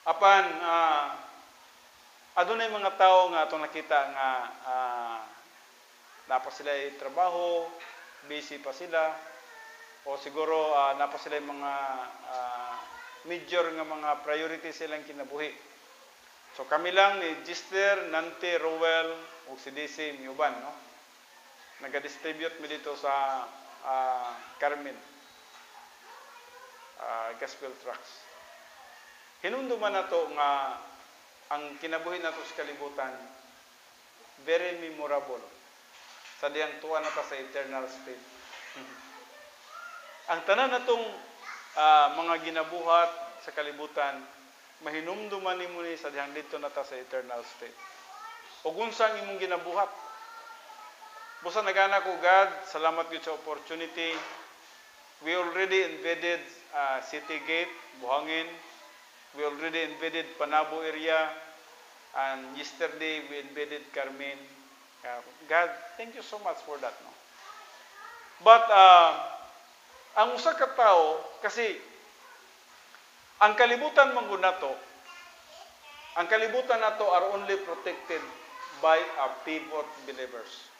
Apan adunay mga tao nga atong nakita nga napa sila trabaho, busy pa sila, o siguro napa sila mga major nga mga priority silang kinabuhi. So kami lang ni Gister, Nante, Rowell, ug si DC Miuban, no? Naga-distribute mi dito sa Carmen. Gospel tracts. Hinumduman nato nga ang kinabuhi nato sa kalibutan very memorable. Sa diyang tuwa na ta sa eternal state. Ang tanan natong mga ginabuhat sa kalibutan, mahinumduman nimo ni sa diyang dito na ta sa eternal state. Ug unsang imong ginabuhat? Busa nagana ko, God, salamat gyud sa opportunity. We already invaded City Gate, Buhangin. We already invaded Panabo area. And yesterday, we invaded Carmen. God, thank you so much for that. No? But, ang usa ka tao, kasi, ang kalibutan man nato, ang kalibutan nato are only protected by a pivot believers.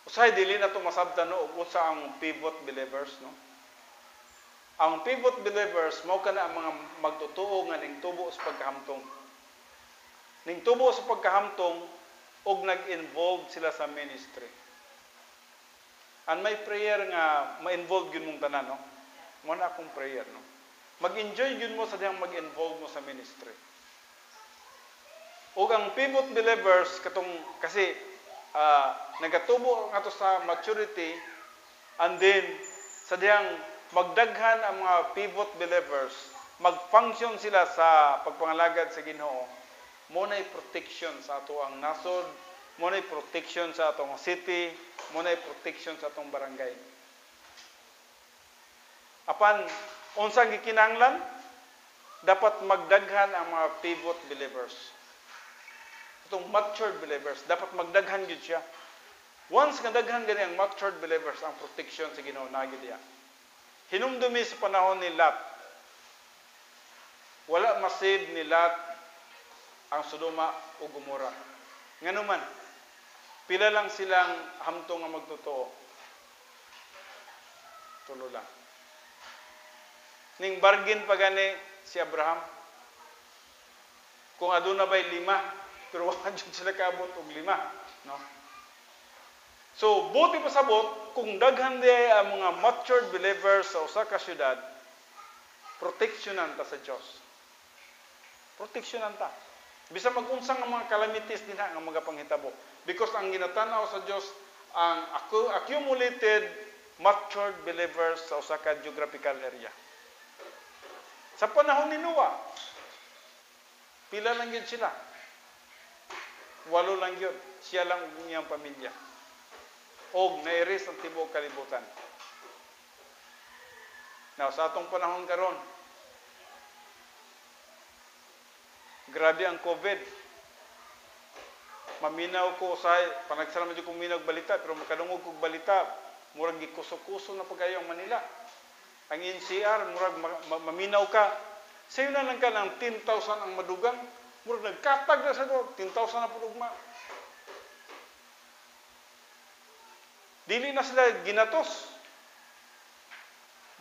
Usahay dili na to masabtan no ug unsa ang pivot believers no. Ang pivot believers mao kana ang mga magtutuo nga ning tubo sa pagkahamtong. Ning tubo sa pagkahamtong og nag-involve sila sa ministry. And may prayer nga ma-involve gyud mong tanan no. Mo na akong prayer no. Mag-enjoy gyud mo sa diyang mag-involve mo sa ministry. Ug ang pivot believers katong kasi nagatubo nga to sa maturity and then sa diyang magdaghan ang mga pivot believers, mag-function sila sa pagpangalagad sa Ginoo. Mo nay protection sa ato ang nasod, mo nay protection sa atong city, mo nay protection sa atong barangay. Apan unsang gikinahanglan? Dapat magdaghan ang mga pivot believers. Itong matured believers, dapat magdaghan gyud siya. Once nga daghan gani ang matured believers, ang protection sa Ginoo nagid diya. Hinumdumi sa panahon ni Lot. Wala masave ni Lot ang Sodoma o Gomora. Nganuman, pila lang silang hamtong nga magtotoo. Tulo lang. Ning bargain pa gani si Abraham. Kung aduna ba'y 5, pero wala dyan sila kaabot og 5. No? So, buti pa sabot, kung daghan di ang mga matured believers sa usa ka syudad, proteksyonan ta sa Dios. Proteksyonan ta. Bisa mag-unsang ang mga calamities din nga mga panghitabo. Because ang ginatanaw sa Dios ang accumulated matured believers sa usa ka geographical area. Sa panahon ni Noah, pila lang yun sila. 8 lang yun. Siya lang ang iyang pamilya. Og nairis ang tibuok kalibutan. Now, sa atong panahon karon, grabe ang COVID. Maminaw ko sa panagsalamat ko minaw balita, pero makadungog kog balita, murag gikuso-kuso na pagayo ang Manila. Ang NCR, murag maminaw ka. Sayo na lang ka ng 10,000 ang madugang, murag nagkatag na sa do, 10,000 na pudugma. Dili na sila ginatos.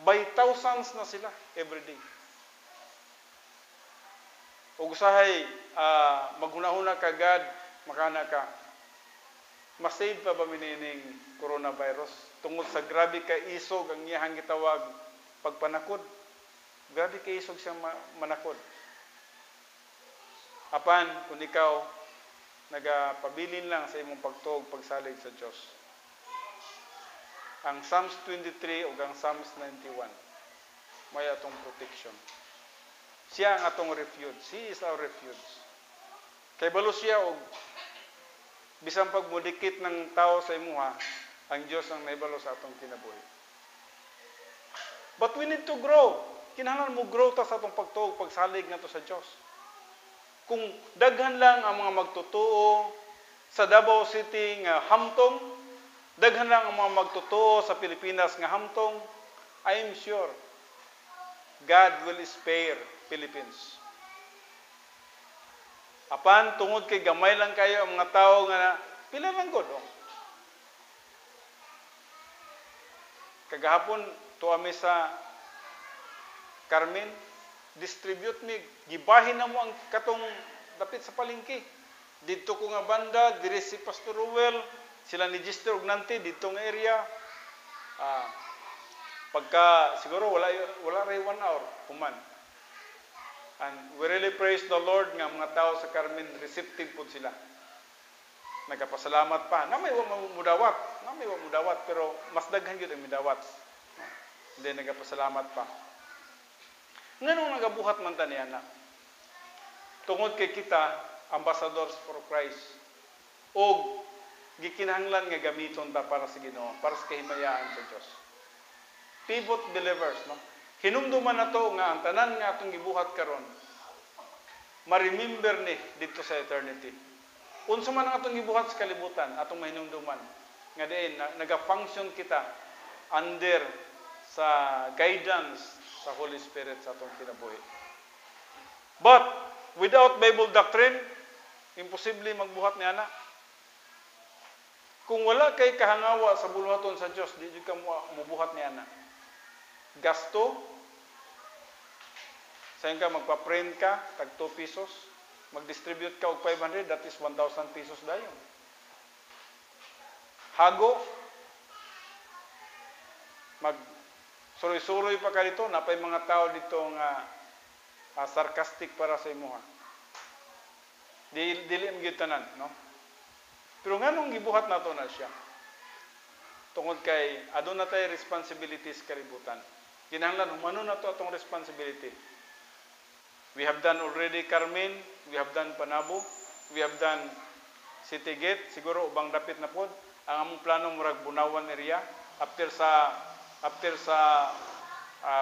By thousands na sila every day. Ug usahay maghunahuna ka God, makana ka. Masave pa ba minining coronavirus tungod sa grabe ka isog ang iyang gitawag pagpanakod. Grabe ka isog siyang manakod. Apan kung ikaw nagapabilin lang sa imong pagtuog pagsalig sa Dios. Ang Psalms 23 o ang Psalms 91 may atong protection. Siya ang atong refuge. He is our refuge. Kay balo siya og bisan pagmudikit ng tao sa imuha, ang Dios ang naibalo sa atong kinabuhi. But we need to grow. Kinahanglan mo grow ta sa atong pagtuog pagsalig nato sa Dios. Kung daghan lang ang mga magtutuo sa Davao City nga hamtong, daghan lang ang mga magtotoo sa Pilipinas nga hamtong, I am sure God will spare Philippines. Apan tungod kay gamay lang kayo ang mga tao nga pila lang gud. Kagahapon tuami sa Carmen, distribute mi, gibahin na mo ang katong dapit sa palengke. Dito ko nga banda, diri si Pastor Ruel, sila ni Gister og nanti dito nga area. Pagka siguro wala ray 1 hour human. And we really praise the Lord nga mga tao sa Carmen receptive pud sila. Nagapasalamat pa. Namay wa mudawat, pero mas daghan gyud ang midawat. Hindi nagapasalamat pa. Nganong nagabuhat man ta niya na? Tungod kay kita ambassadors for Christ. Og gikinahanglan nga gamiton ta para sa Ginoo, para sa kahimayaan sa Dios. Pivot believers, no? Hinumduman nato nga ang tanan nga atong gibuhat karon ma-remember ni dito sa eternity. Unsa man ang atong gibuhat sa kalibutan, atong mahinumduman nga diin naga-function kita under sa guidance sa Holy Spirit sa atong kinabuhi. But without Bible doctrine, imposible magbuhat niya na. Kung wala kay kahangawa sa buluhaton sa Dios, di jud ka mubuhat ni ana. Gasto, sayon ka magpa-print ka tag 2 pesos, mag-distribute ka og 500, that is 1,000 pesos dayon. Hago, mag suroy-suroy pa ka dito, napay mga tao dito nga sarcastic para sa imo ha. Dili am gyud tanan, no? Pero nganong gibuhat nato na siya? Tungod kay aduna tay responsibilities kalibutan. Kinahanglan humano nato atong responsibility. We have done already Carmen, we have done Panabo, we have done City Gate, siguro ubang dapit na pod. Ang among plano murag Bunawan area after sa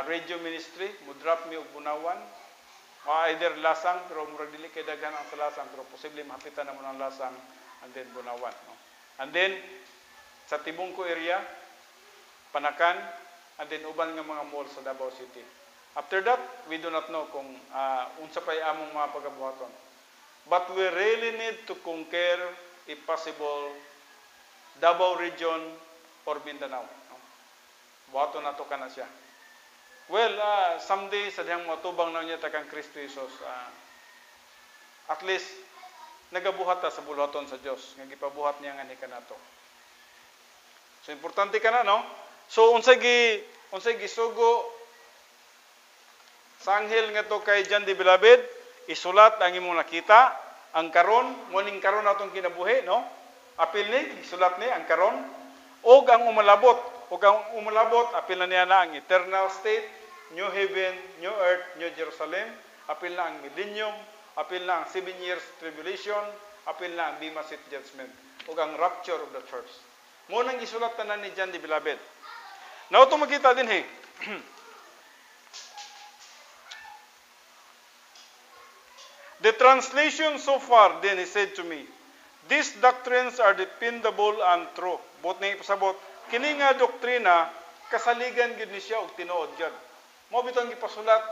radio ministry, mo drop mi og Bunawan. Either Lasang, pero murag dili kay daghan ang sa Lasang, pero posible mahapitan na mo ng Lasang and then Bunawan. No? And then, sa Tibungko area, Panakan, and then uban nga mga mall sa Davao City. After that, we do not know kung unsa pay among mga pagabuhaton. But we really need to conquer, if possible, Davao region or Mindanao. No? Buhaton nato kana siya. Well, someday, sa dihang matubang na niya takang Kristo Jesus, at least, nagabuhat ta sa buluhaton sa Dios nga gipabuhat niya nga ni kanato. So importante kana, no? So unsay gisugo sa anghel nga to kay John the Beloved, isulat ang imong nakita, ang karon, muning karon natong kinabuhi, no? Apil ni isulat ni ang karon og ang umalabot, apil na niya na ang eternal state, new heaven, new earth, new Jerusalem, apil na ang millennium, apil na ang 7 years tribulation, apil na ang Bema Seat judgment, o ang rapture of the church. Muna ang isulat na ni John the Beloved. Now, ito makita din, hey. The translation so far, then he said to me, these doctrines are dependable and true. Bot na ipasabot, kini nga doktrina, kasaligan gid ni siya og tinuod gid. Mo bitong gipasulat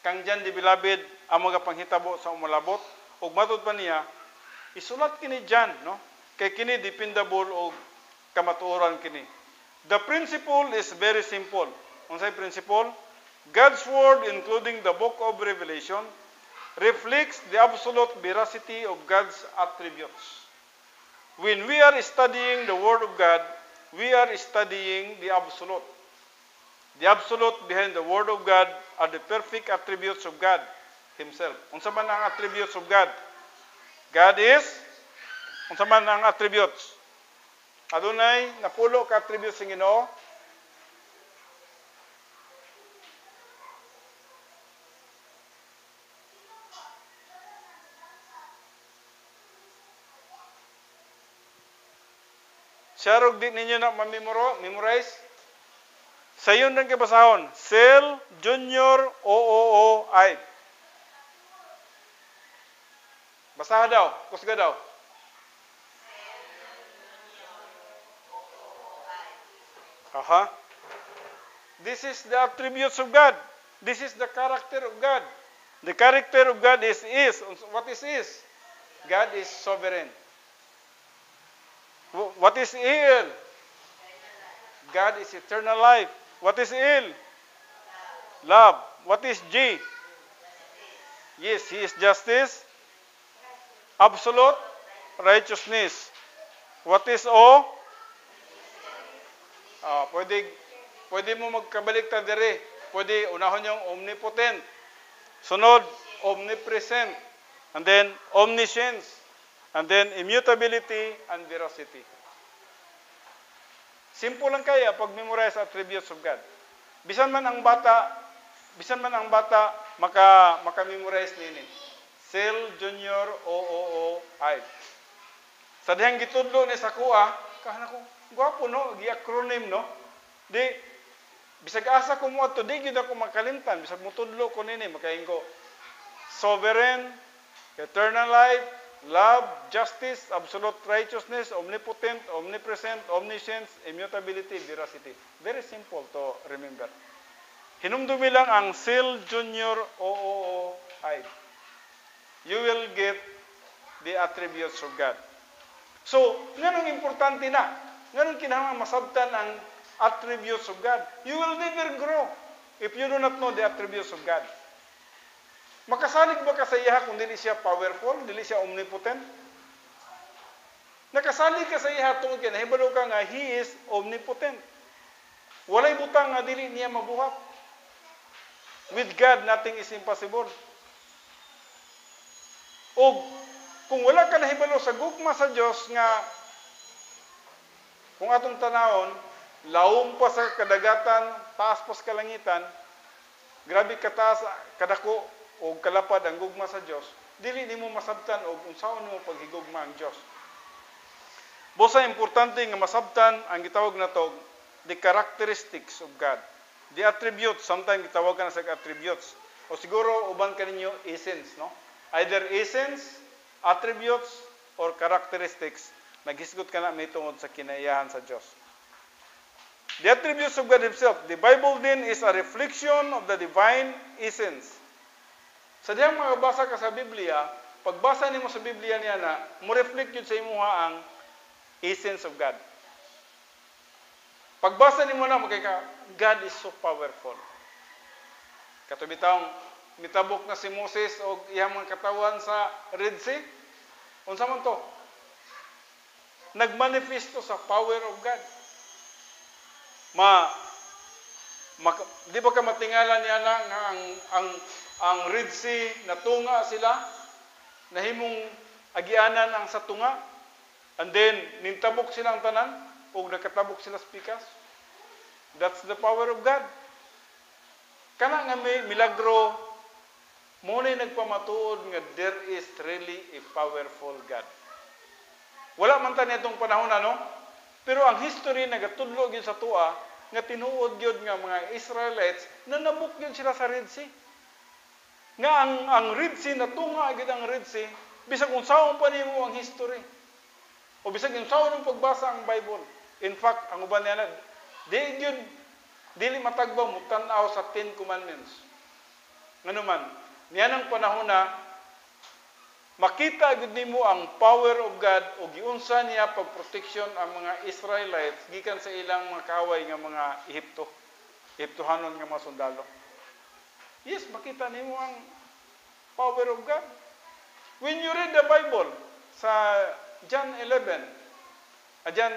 kang John the Beloved ang mga panghitabo sa umalabot ug matud pa niya isulat kini John, no? Kay kini dependable og kamatuoran kini. The principle is very simple. Unsay principle? God's word, including the book of Revelation, reflects the absolute veracity of God's attributes. When we are studying the word of God, we are studying the absolute. The absolute behind the word of God are the perfect attributes of God Himself. Unsa man ang attributes of God? God is, unsa man ang attributes? Adunay napulo ka attributes ng Ginoo. Siyarog din ninyo na memorize. Sa yun ng kabasahon, Cell Junior OOO-I. Basaha daw, kusga daw. Aha. This is the attributes of God. This is the character of God. The character of God is. What is? God is sovereign. What is ill? God is eternal life. What is ill? Love. What is G? Yes, He is justice. Absolute righteousness. What is O? Pwede mo magkabaliktad dire. Pwede unahon yung omnipotent. Sunod, omnipresent. And then omniscience. And then immutability and veracity. Simple lang kaya pag memorize attributes of God. Bisan man ang bata maka-memorize nini. Cell Junior OOO-I. Sa dihang gitudlo ni sa kuha, kahana ko, gwapo no, gi-acronym no. Di bisag asa ko mo ato, di gyud ako makalimtan, bisag mutudlo ko nini, makaingon ko sovereign, eternal life, love, justice, absolute righteousness, omnipotent, omnipresent, omniscience, immutability, veracity. Very simple to remember. Hinumdumi lang ang Cell Junior OOO-I. You will get the attributes of God. So, nganong importante na? Nganong kinahanglan masabtan ang attributes of God? You will never grow if you do not know the attributes of God. Makasalig ba ka sa iya kung dili siya powerful, dili siya omnipotent? Nakasalig ka sa iya tungod kay nahibalo ka nga He is omnipotent. Walay butang nga dili niya mabuhat. With God, nothing is impossible. O kung wala ka nahibalo sa gugma sa Dios nga kung atong tanawon, laom pa sa kadagatan, taas pa sa kalangitan, grabe kataas, kadako o kalapad ang gugma sa Dios, dili nimo masabtan og unsaon nimo paghigugma ang Dios. Bosa importante nga masabtan ang gitawag nato the characteristics of God. The attributes, sometimes gitawag ka na sa attributes. O siguro uban kaninyo essence, no? Either essence, attributes, or characteristics. Naghisgot ka na may tungod sa kinaiyahan sa Diyos. The attributes of God Himself. The Bible din is a reflection of the divine essence. Sa diyang makabasa ka sa Biblia, pagbasa nimo sa Biblia niya na, mo-reflect yun sa imuha ang essence of God. Pagbasa nimo na, magkaya God is so powerful. Katubitang, mitabok na si Moses o iyang mga katawan sa Red Sea. Unsa man to? Nagmanifesto sa power of God. Di ba ka matingala niya na nga ang Red Sea natunga sila, nahimong agianan ang sa tunga, and then nintabok silang tanan, o nakatabok sila sa pikas. That's the power of God. Kana nga may milagro, muna nagpamatuod nga there is really a powerful God. Wala man ta nitong panahon ano, pero ang history nagatudlo gyud sa tua nga tinuod gyud nga mga Israelites na nabuk gyud sila sa Red Sea. Nga ang Red Sea natunga gyud ang Red Sea bisag unsaon pa nimo ang history. O bisag unsaon ang pagbasa ang Bible. In fact, ang uban niya dili matagbaw mo tan-aw sa 10 commandments. Ngano man, niyanang panahon na makita gud nimo ang power of God o giunsa niya pagproteksyon ang mga Israelites gikan sa ilang mga kaway nga mga Ehiptohanon nga mga sundalo. Yes, makita nimo ang power of God. When you read the Bible sa John 11, John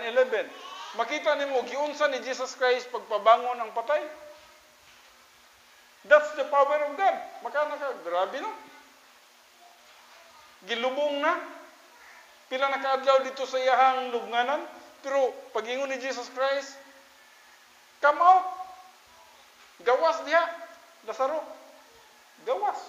11, makita nimo giunsa ni Jesus Christ pagpabangon ang patay. That's the power of God. Makana ka, grabe no? Gilubong na. Pila na kaadlaw dito sa iyahang lubnganan. Pero pag-ingon ni Jesus Christ, come out. Gawas diha. Lazaro. Gawas.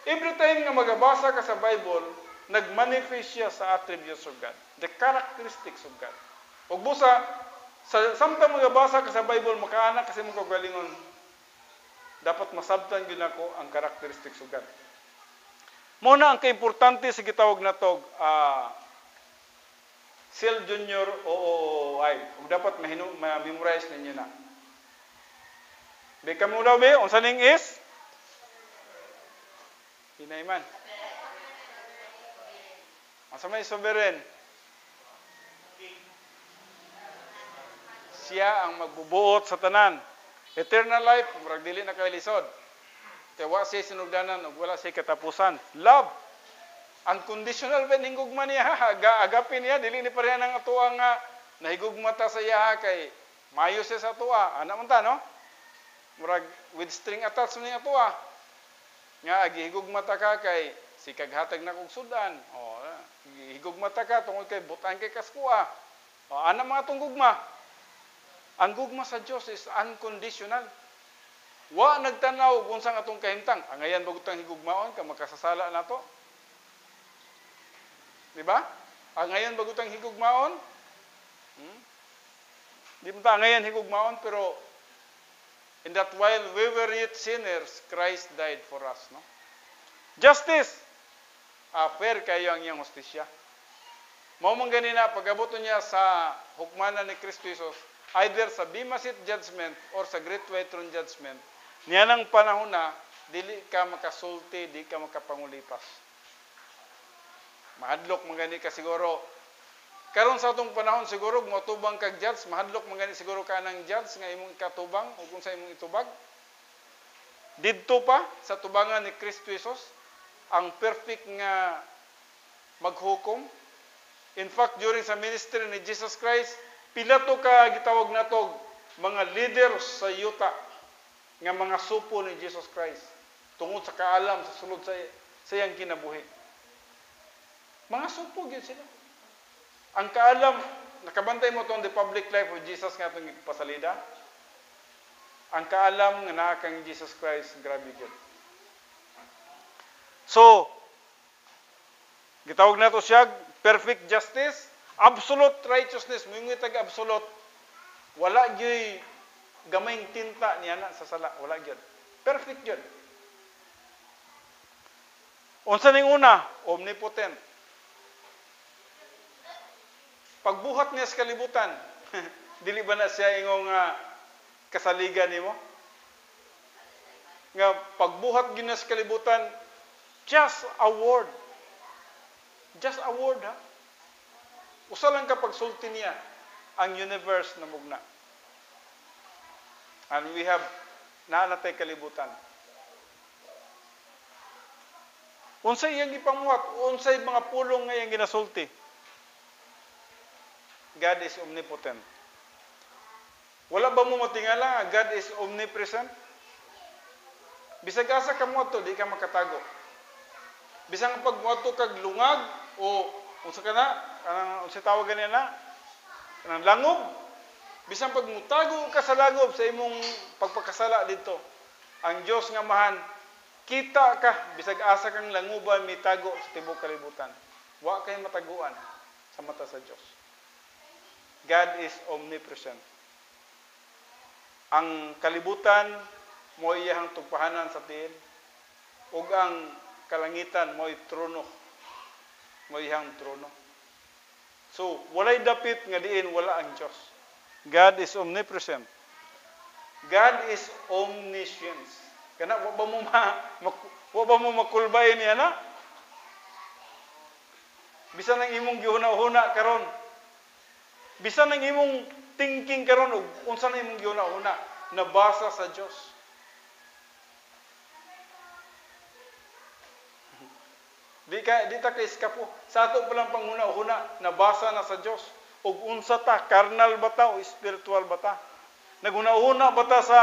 Every time nga magabasa ka sa Bible, nagmanifest siya sa attributes of God. The characteristics of God. Ug busa, samtang magabasa ka sa Bible, makaana kasi mong kagalingon, dapat masabtan yun ako ang characteristics of God. Muna ang kaimportante sa gitawag na to, Cell Junior OOI. Ug dapat ma-memorize ninyo na. Di ka muna ba? Unsa ning is? Hinayman. Asa may sovereign? Siya ang magbubuot sa tanan. Eternal life, murag dili na kay lisod. Kaya wa siya sinugdanan ug wala siya katapusan. Love. Unconditional ben hingugma niya. Agapin niya dili ni pareha nang atuwa nga nahigugma ta sa iya kay mayo siya sa atuwa. Ana man ta no? Murag with string attached niya atuwa. Nga agihigugma ta ka kay si kaghatag na kog sudan. Higugma ta ka tungod kay butang kay kaskuha. Ana mga tong gugma. Ang gugma sa Dios is unconditional. Wa nagtanaw kung saan atong kahimtang. Angayan bagutang higugmaon ka makasasala nato. Di ba? Angayan bagutang higugmaon. Di ba angayan higugmaon pero in that while we were yet sinners, Christ died for us, no? Justice. Fair kayo ang iyang hustisya. Mao man ganina pag-abot niya sa hukmanan ni Kristo Jesus, either sa Bema Seat judgment or sa Great White Throne judgment, niya ng panahon na, dili ka makasulti, di ka makapangulipas. Mahadlok mangani ka siguro. Karon sa atong panahon siguro motubang kag judge, mahadlok mangani siguro ka nang judge nga imong ikatubang o kung sa imong itubag. Didto pa sa tubangan ni Kristo Jesus ang perfect nga maghukom. In fact, during sa ministry ni Jesus Christ, pila to ka gitawag natog mga leaders sa yuta nga mga supo ni Jesus Christ tungod sa kaalam sa sulod sa iyang kinabuhi. Mga supo gyud sila. Ang kaalam, nakabantay mo tong the public life of Jesus nga itong pasalida. Ang kaalam nga naa kang Jesus Christ, grabe gyud. So, gitawag nato siya perfect justice, absolute righteousness, moingon tag absolute. Wala gyud gamayng tinta niya na sa sala, wala gyud. Perfect gyud. Unsa ning una? Omnipotent. Pagbuhat niya sa kalibutan, dili ba na siya ingong kasaligan nimo? Nga pagbuhat gyud niya sa kalibutan, just a word. Just a word, ha? Usa lang kapag sulti niya ang universe na mugna. And we have naanatay kalibutan. Unsay iyang ipamuhat, unsay mga pulong nga iyang ginasulti. God is omnipotent. Wala ba mo matingala nga God is omnipresent? Bisag asa ka mo ato, di ka makatago. Bisang pag mo ato kag lungag o unsa ka na, unsa tawag ganyan na? Kanang langob. Bisang pag mutago ka sa langob sa imong pagpakasala dito. Ang Dios nga mahan, kita ka bisag asa kang languban mitago sa tibuok kalibutan. Wa kay mataguan sa mata sa Dios. God is omnipresent. Ang kalibutan mo iyang tugpahanan sa tiil ug ang kalangitan mo trono. Mo iyang trono. So, walay dapit nga diin wala ang Dios. God is omnipresent. God is omniscient. Kana wa ba mo makulbay niya na? Bisan ang imong gihuna-huna karon. Bisan ang imong thinking karon og unsa na imong gihuna-huna nabasa sa Dios. Di ta kay eskapo. Sa ato pa lang panghuna-huna nabasa na sa Dios. Og unsa ta, carnal ba ta o spiritual ba ta? Naghuna-huna ba ta sa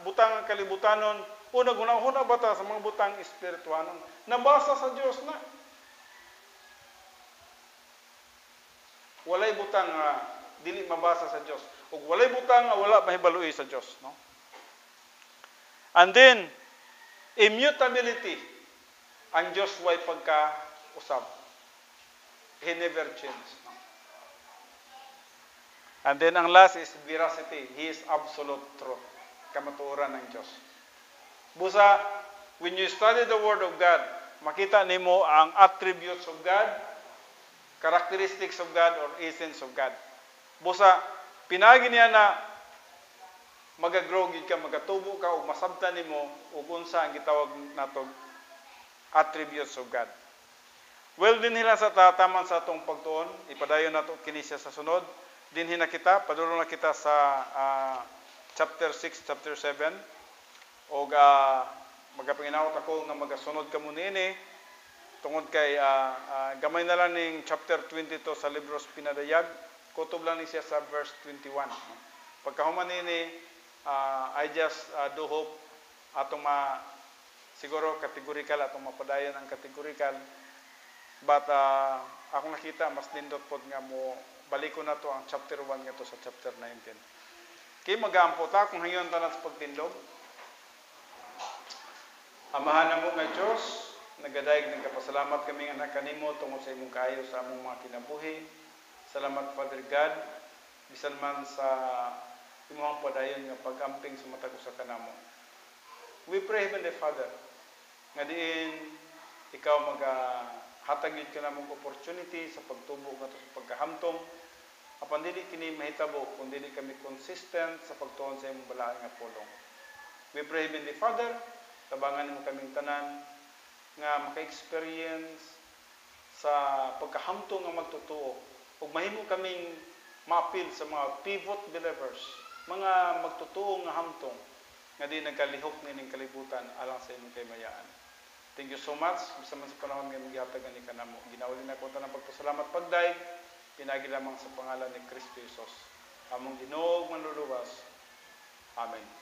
butang kalibutanon o naghuna-huna ba ta sa mga butang espirituanon? Nabasa sa Dios na. Walay butang dili mabasa sa Dios. Ug walay butang nga wala mahibaluy sa Dios, no? And then immutability. Ang Dios way pagka-usab. He never changes, no? And then ang last is veracity. He is absolute truth. Kamatuoran ng Dios. Busa, when you study the Word of God, makita nimo ang attributes of God, characteristics of God, or essence of God. Busa, pinagi niya na magagrow gid ka, magatubo ka, o masabtan nimo, o unsa ang gitawag natog attributes of God. Well, din hila sa tataman sa atong pagtuon, ipadayon nato kini siya sa sunod. Dinhi na kita, padulong na kita sa chapter 6, chapter 7. O magapanginawat ako nga magasunod ka muna ini. Tungod kay gamay na lang ning chapter 22 sa Libros Pinadayag. Kutob lang ni siya sa verse 21. Pagkahuman ini, I just do hope atong siguro categorical, atong mapadayon ang categorical. But ako nakita, mas nindot po nga mo baliko na to ang chapter 1 nga to sa chapter 19. Kay magampo ta kung hayon tanan sa pagtindog. Amahan na mo nga Diyos, nagadayeg ng kapasalamat kami nga anak kanimo tungod sa imong kaayo sa among mga kinabuhi. Salamat Father God, bisan man sa imong padayon nga pag-amping sa matag usa kanamo. We pray Heavenly Father, nga diin ikaw hatag yun ka namang opportunity sa pagtubo nga sa pagkahamtong. Apan dili kini mahitabo kung dili kami consistent sa pagtuon sa imong balaang nga pulong. We pray Heavenly Father, tabangan mo kaming tanan nga maka-experience sa pagkahamtong nga magtotoo. Ug mahimo kaming maapil sa mga pivot believers, mga magtotoo nga hamtong nga di nagkalihok nining kalibutan alang sa imong kaymayaan. Thank you so much. Bisa man sa panahon nga magihatag ani kanamo. Ginauli na ko tanang pagpasalamat pagdayeg pinagi lamang sa pangalan ni Kristo Jesus. Among Ginoo manluluwas. Amen.